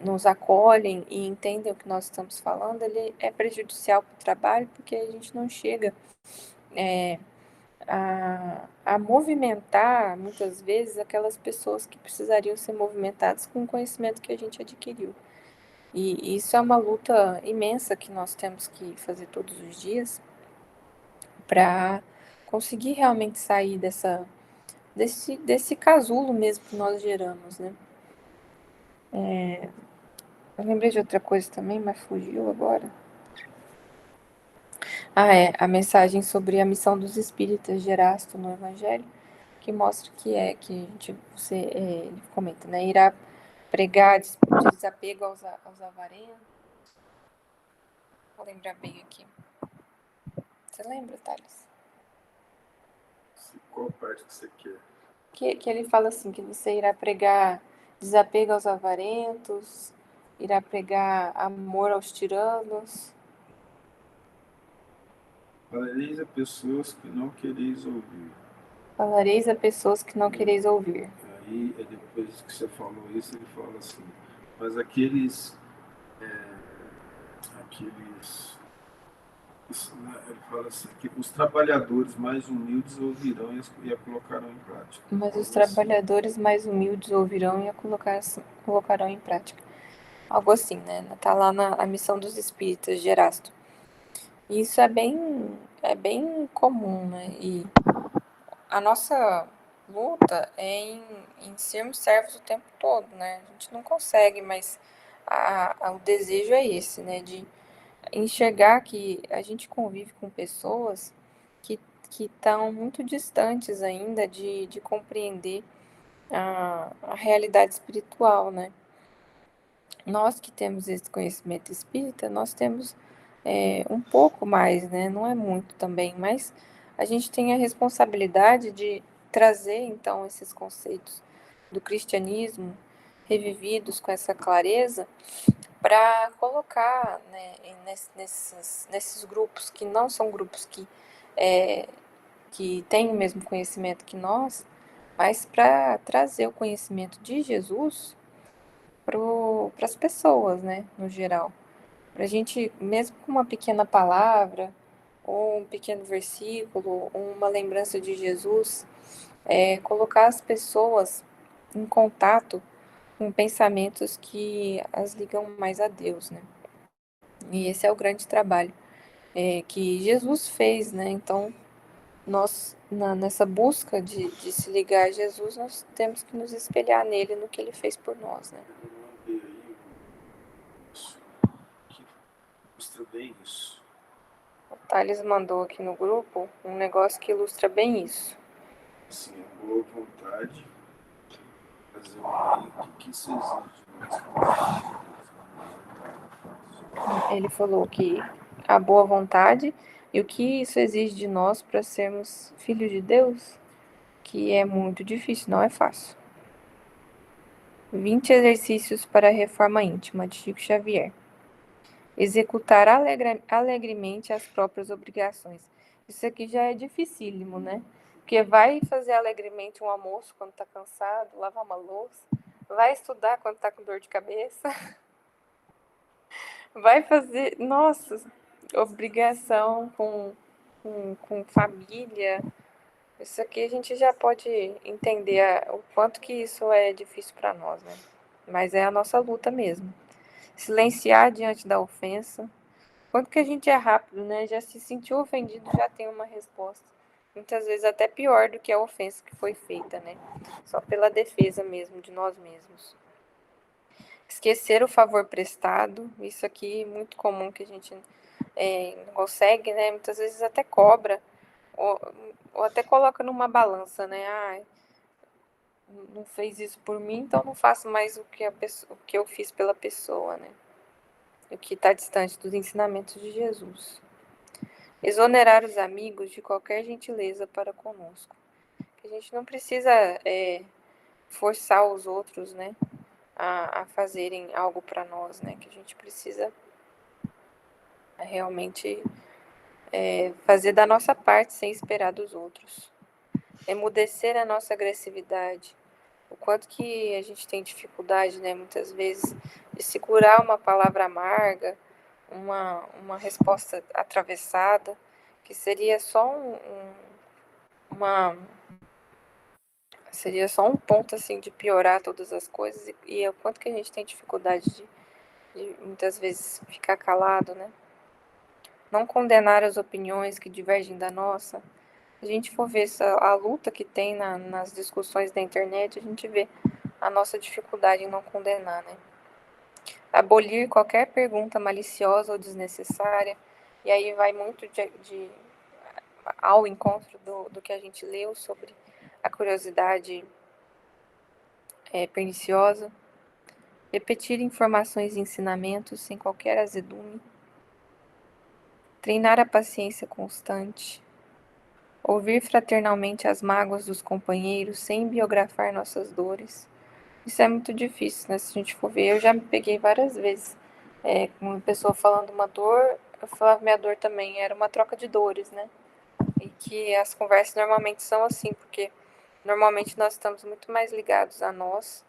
nos acolhem e entendem o que nós estamos falando, ele é prejudicial para o trabalho, porque a gente não chega a movimentar, muitas vezes, aquelas pessoas que precisariam ser movimentadas com o conhecimento que a gente adquiriu. E isso é uma luta imensa que nós temos que fazer todos os dias para conseguir realmente sair desse casulo mesmo que nós geramos, né? Eu lembrei de outra coisa também, mas fugiu agora. A mensagem sobre a missão dos espíritas de Erasto no Evangelho, que mostra que ele comenta, né? Irá pregar de desapego aos avarentos. Vou lembrar bem aqui. Você lembra, Thales? Qual parte que você quer? Que ele fala assim, que você irá pregar desapego aos avarentos, irá pregar amor aos tiranos. Falareis a pessoas que não quereis ouvir. Falareis a pessoas que não quereis ouvir. Aí, depois que você falou isso, ele fala assim, mas aqueles ele fala assim, que os trabalhadores mais humildes ouvirão e a colocarão em prática. Mas os trabalhadores mais humildes ouvirão e a colocarão em prática. Algo assim, né? Tá lá na missão dos espíritas de Erasto. E isso é bem comum, né? E a nossa luta é em sermos servos o tempo todo, né? A gente não consegue, mas o desejo é esse, né? De enxergar que a gente convive com pessoas que estão muito distantes ainda de compreender a realidade espiritual, né? Nós que temos esse conhecimento espírita, nós temos um pouco mais, né? Não é muito também, mas a gente tem a responsabilidade de trazer, então, esses conceitos do cristianismo revividos com essa clareza para colocar, né, nesses grupos que não são grupos que têm o mesmo conhecimento que nós, mas para trazer o conhecimento de Jesus para as pessoas, né, no geral. Para a gente, mesmo com uma pequena palavra, ou um pequeno versículo, ou uma lembrança de Jesus, colocar as pessoas em contato com pensamentos que as ligam mais a Deus, né? E esse é o grande trabalho que Jesus fez, né? Então, nós, nessa busca de se ligar a Jesus, nós temos que nos espelhar nele, no que ele fez por nós, né? Eu mandei aí isso, que ilustra bem isso. O Thales mandou aqui no grupo um negócio que ilustra bem isso. Assim, a boa vontade, fazer o bem, o que isso exige? Ele falou que a boa vontade e o que isso exige de nós para sermos filhos de Deus, que é muito difícil, não é fácil. 20 exercícios para a reforma íntima, de Chico Xavier. Executar alegremente as próprias obrigações. Isso aqui já é dificílimo, né? Porque vai fazer alegremente um almoço quando está cansado, lavar uma louça, vai estudar quando está com dor de cabeça, vai fazer, nossa, obrigação com família. Isso aqui a gente já pode entender o quanto que isso é difícil para nós, né? Mas é a nossa luta mesmo. silenciar diante da ofensa. Quanto que a gente é rápido, né? Já se sentiu ofendido, já tem uma resposta. Muitas vezes até pior do que a ofensa que foi feita, né? Só pela defesa mesmo de nós mesmos. Esquecer o favor prestado, isso aqui é muito comum que a gente não consegue, né? Muitas vezes até cobra, ou até coloca numa balança, né? Ah, não fez isso por mim, então não faço mais o que eu fiz pela pessoa, né? O que está distante dos ensinamentos de Jesus. Exonerar os amigos de qualquer gentileza para conosco. A gente não precisa forçar os outros, né, a fazerem algo para nós, né? Que a gente precisa realmente fazer da nossa parte sem esperar dos outros. Emudecer a nossa agressividade. O quanto que a gente tem dificuldade, né, muitas vezes, de segurar uma palavra amarga, uma resposta atravessada, que seria só seria só um ponto assim de piorar todas as coisas, e o quanto que a gente tem dificuldade de muitas vezes ficar calado, né? Não condenar as opiniões que divergem da nossa. Se a gente for ver a luta que tem nas discussões da internet, a gente vê a nossa dificuldade em não condenar, né? Abolir qualquer pergunta maliciosa ou desnecessária, e aí vai muito ao encontro do que a gente leu sobre a curiosidade perniciosa. Repetir informações e ensinamentos sem qualquer azedume. Treinar a paciência constante. Ouvir fraternalmente as mágoas dos companheiros sem biografar nossas dores. Isso é muito difícil, né? Se a gente for ver, eu já me peguei várias vezes com uma pessoa falando uma dor, eu falava minha dor também, era uma troca de dores, né? E que as conversas normalmente são assim, porque normalmente nós estamos muito mais ligados a nós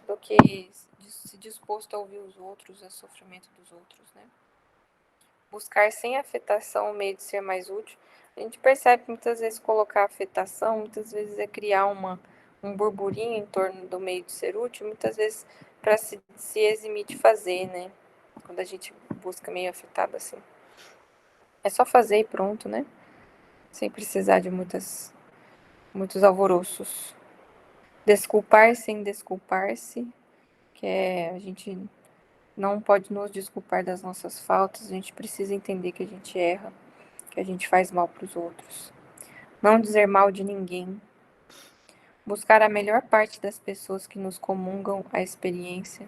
do que se disposto a ouvir os outros, o sofrimento dos outros, né? Buscar sem afetação o meio de ser mais útil. A gente percebe que muitas vezes colocar afetação, muitas vezes é criar um burburinho em torno do meio de ser útil, muitas vezes para se eximir de fazer, né? Quando a gente busca meio afetado assim. É só fazer e pronto, né? Sem precisar de muitos alvoroços. Desculpar sem desculpar-se, que a gente não pode nos desculpar das nossas faltas, a gente precisa entender que a gente erra, que a gente faz mal para os outros. Não dizer mal de ninguém. Buscar a melhor parte das pessoas que nos comungam a experiência.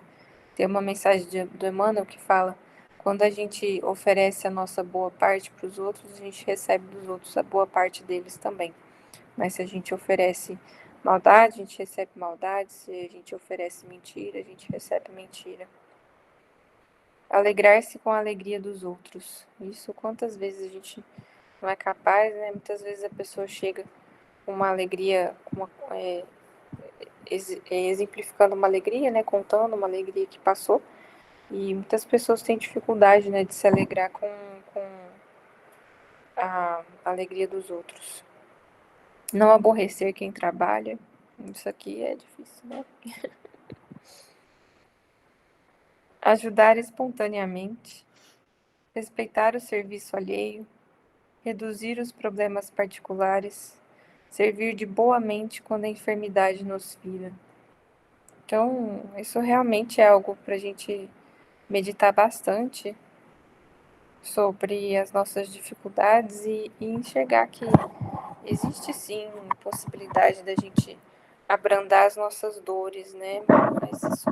Tem uma mensagem do Emmanuel que fala: quando a gente oferece a nossa boa parte para os outros, a gente recebe dos outros a boa parte deles também. Mas se a gente oferece maldade, a gente recebe maldade. Se a gente oferece mentira, a gente recebe mentira. Alegrar-se com a alegria dos outros. Isso quantas vezes a gente não é capaz, né? Muitas vezes a pessoa chega com uma alegria, exemplificando uma alegria, né? Contando uma alegria que passou. E muitas pessoas têm dificuldade, né? De se alegrar com a alegria dos outros. Não aborrecer quem trabalha. Isso aqui é difícil, né? Ajudar espontaneamente. Respeitar o serviço alheio. Reduzir os problemas particulares. Servir de boa mente quando a enfermidade nos fira. Então, isso realmente é algo para a gente meditar bastante sobre as nossas dificuldades e enxergar que existe sim possibilidade da gente abrandar as nossas dores, né? Mas isso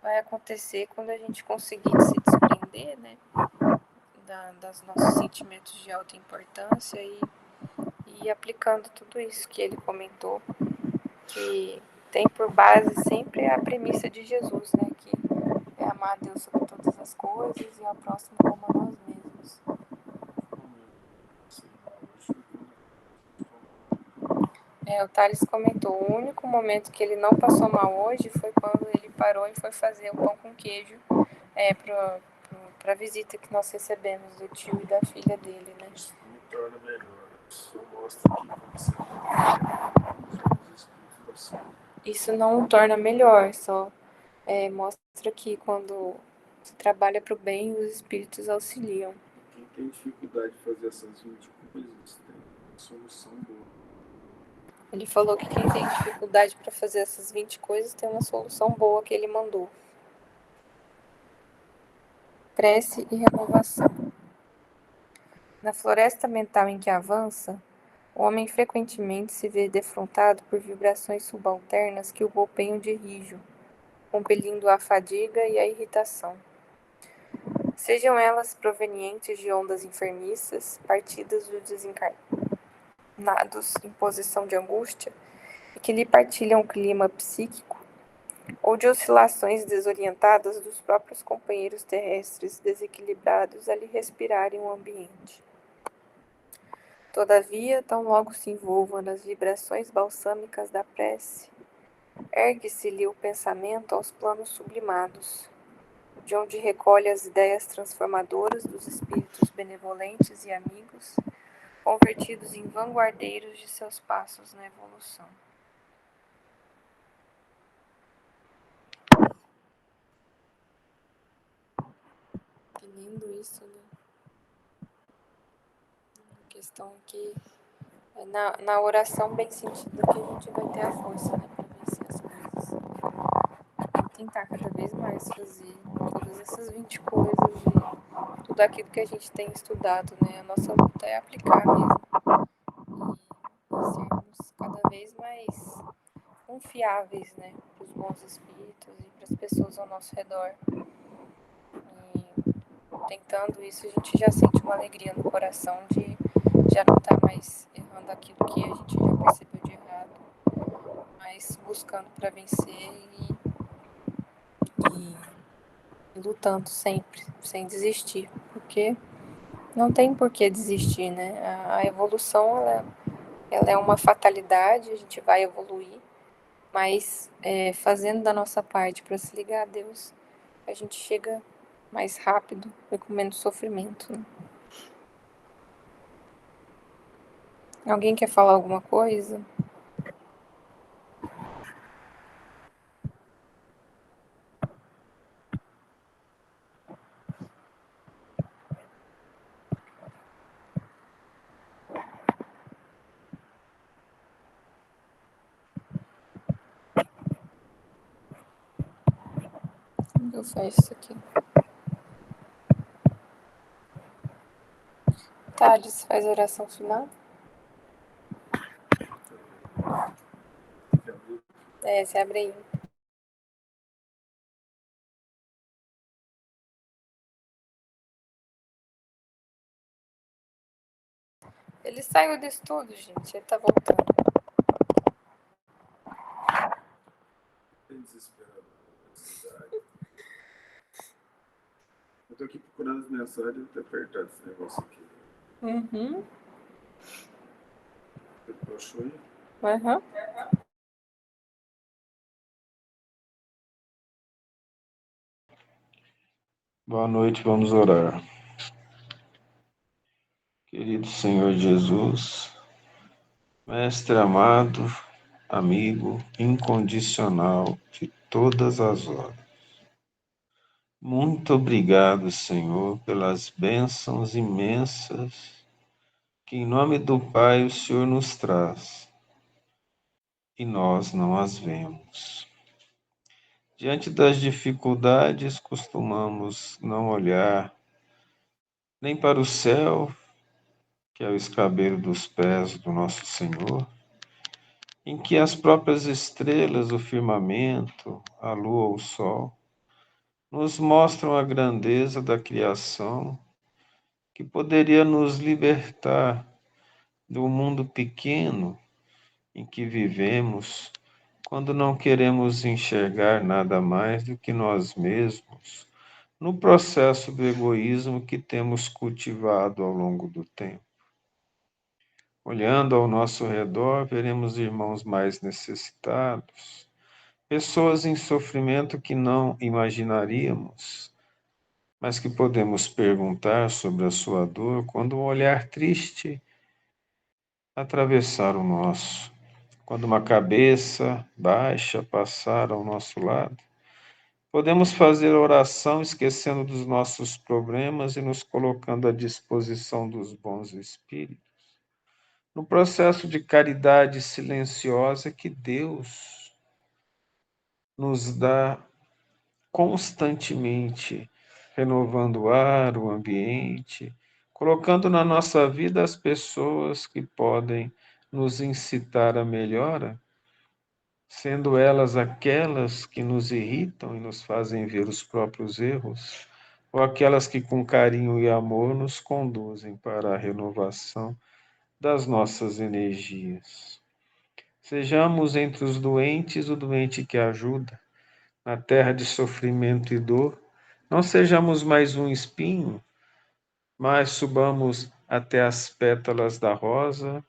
vai acontecer quando a gente conseguir se desprender, né? Das nossos sentimentos de alta importância e aplicando tudo isso que ele comentou, que tem por base sempre a premissa de Jesus, né? Que é amar a Deus sobre todas as coisas e ao próximo como a nós mesmos. O Thales comentou, o único momento que ele não passou mal hoje foi quando ele parou e foi fazer o pão com queijo para a visita que nós recebemos do tio e da filha dele, né? Isso me torna melhor. Isso mostra que você isso não o torna melhor, só mostra que quando Se trabalha para o bem, os espíritos auxiliam. Quem tem dificuldade de fazer essas 20 coisas tem uma solução boa. Ele falou que quem tem dificuldade para fazer essas 20 coisas tem uma solução boa que ele mandou. Prece e renovação. Na floresta mental em que avança, o homem frequentemente se vê defrontado por vibrações subalternas que o golpeiam de rijo, compelindo a fadiga e a irritação. Sejam elas provenientes de ondas enfermiças, partidas dos desencarnados em posição de angústia, e que lhe partilham o clima psíquico, ou de oscilações desorientadas dos próprios companheiros terrestres desequilibrados a lhe respirarem o ambiente. Todavia, tão logo se envolva nas vibrações balsâmicas da prece, ergue-se-lhe o pensamento aos planos sublimados, de onde recolhe as ideias transformadoras dos espíritos benevolentes e amigos, convertidos em vanguardeiros de seus passos na evolução. Que lindo isso, né? A questão que é na oração bem sentida que a gente vai ter a força, né, para vencer as coisas. E tentar cada vez mais fazer todas essas 20 coisas e tudo aquilo que a gente tem estudado, né? A nossa luta é aplicar mesmo. E sermos cada vez mais confiáveis, né, para os bons espíritos e para as pessoas ao nosso redor. E tentando isso, a gente já sente uma alegria no coração de já não estar mais errando aquilo que a gente já percebeu de errado, mas buscando para vencer e lutando sempre, sem desistir, porque não tem por que desistir, né? A evolução, ela é uma fatalidade, a gente vai evoluir, mas fazendo da nossa parte para se ligar a Deus, a gente chega mais rápido e com menos sofrimento, né? Alguém quer falar alguma coisa? Como que eu fecho isso aqui? Thales, faz a oração final? Você abre aí. Ele saiu do estudo, gente. Ele tá voltando. Bem desesperado. Ansiedade. Eu tô aqui procurando as mensagens e ter apertado esse negócio aqui. Uhum. Você achou aí? Uhum. Boa noite, vamos orar. Querido Senhor Jesus, Mestre amado, amigo incondicional de todas as horas. Muito obrigado, Senhor, pelas bênçãos imensas que em nome do Pai o Senhor nos traz e nós não as vemos. Diante das dificuldades, costumamos não olhar nem para o céu, que é o escabelo dos pés do nosso Senhor, em que as próprias estrelas, o firmamento, a lua, o sol, nos mostram a grandeza da criação que poderia nos libertar do mundo pequeno em que vivemos, quando não queremos enxergar nada mais do que nós mesmos, no processo do egoísmo que temos cultivado ao longo do tempo. Olhando ao nosso redor, veremos irmãos mais necessitados, pessoas em sofrimento que não imaginaríamos, mas que podemos perguntar sobre a sua dor quando um olhar triste atravessar o nosso, quando uma cabeça baixa passar ao nosso lado. Podemos fazer oração esquecendo dos nossos problemas e nos colocando à disposição dos bons espíritos. No processo de caridade silenciosa que Deus nos dá constantemente, renovando o ar, o ambiente, colocando na nossa vida as pessoas que podem nos incitar à melhora, sendo elas aquelas que nos irritam e nos fazem ver os próprios erros, ou aquelas que com carinho e amor nos conduzem para a renovação das nossas energias. Sejamos entre os doentes o doente que ajuda, na terra de sofrimento e dor. Não sejamos mais um espinho, mas subamos até as pétalas da rosa,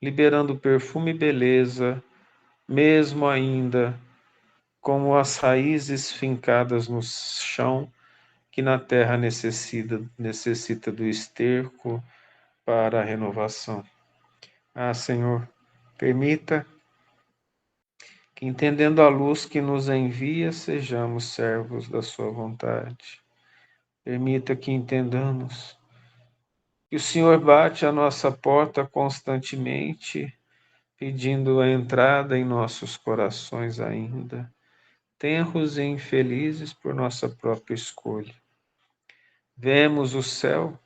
liberando perfume e beleza, mesmo ainda como as raízes fincadas no chão, que na terra necessita do esterco para a renovação. Ah, Senhor, permita que, entendendo a luz que nos envia, sejamos servos da sua vontade. Permita que entendamos que o Senhor bate à nossa porta constantemente, pedindo a entrada em nossos corações ainda, tenros e infelizes por nossa própria escolha. Vemos o céu,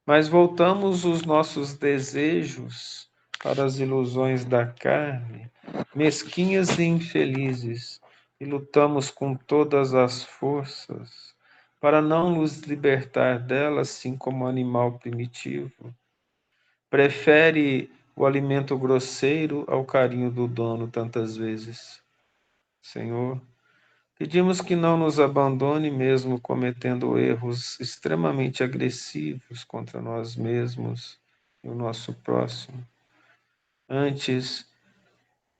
mas voltamos os nossos desejos para as ilusões da carne, mesquinhas e infelizes, e lutamos com todas as forças para não nos libertar delas, assim como o animal primitivo. Prefere o alimento grosseiro ao carinho do dono tantas vezes. Senhor, pedimos que não nos abandone mesmo cometendo erros extremamente agressivos contra nós mesmos e o nosso próximo. Antes,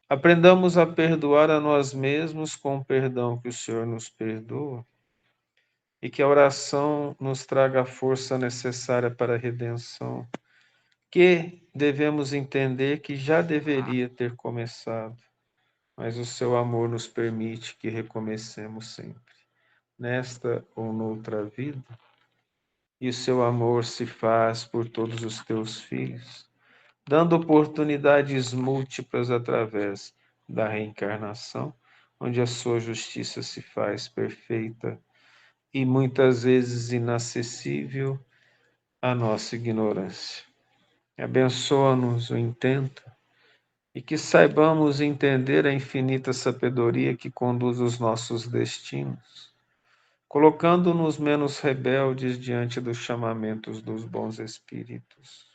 aprendamos a perdoar a nós mesmos com o perdão que o Senhor nos perdoa e que a oração nos traga a força necessária para a redenção, que devemos entender que já deveria ter começado, mas o seu amor nos permite que recomecemos sempre, nesta ou noutra vida, e o seu amor se faz por todos os teus filhos, dando oportunidades múltiplas através da reencarnação, onde a sua justiça se faz perfeita e muitas vezes inacessível à nossa ignorância. Abençoa-nos o intento e que saibamos entender a infinita sabedoria que conduz os nossos destinos, colocando-nos menos rebeldes diante dos chamamentos dos bons espíritos.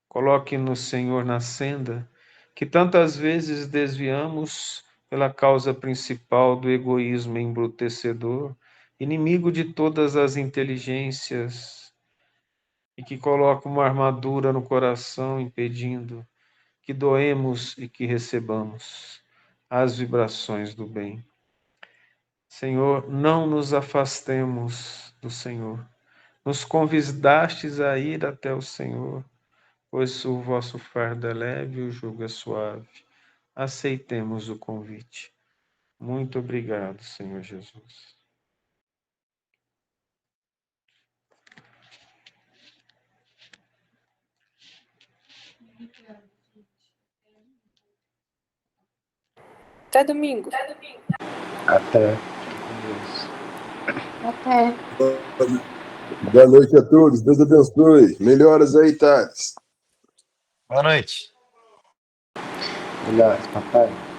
Coloque-nos, Senhor, na senda que tantas vezes desviamos pela causa principal do egoísmo embrutecedor, inimigo de todas as inteligências, e que coloca uma armadura no coração, impedindo que doemos e que recebamos as vibrações do bem. Senhor, não nos afastemos do Senhor. Nos convidastes a ir até o Senhor, pois o vosso fardo é leve e o jugo é suave. Aceitemos o convite. Muito obrigado, Senhor Jesus. Até domingo. Até. Até. Boa noite a todos. Deus abençoe. Melhoras aí, Thales. Boa noite. Melhoras, papai.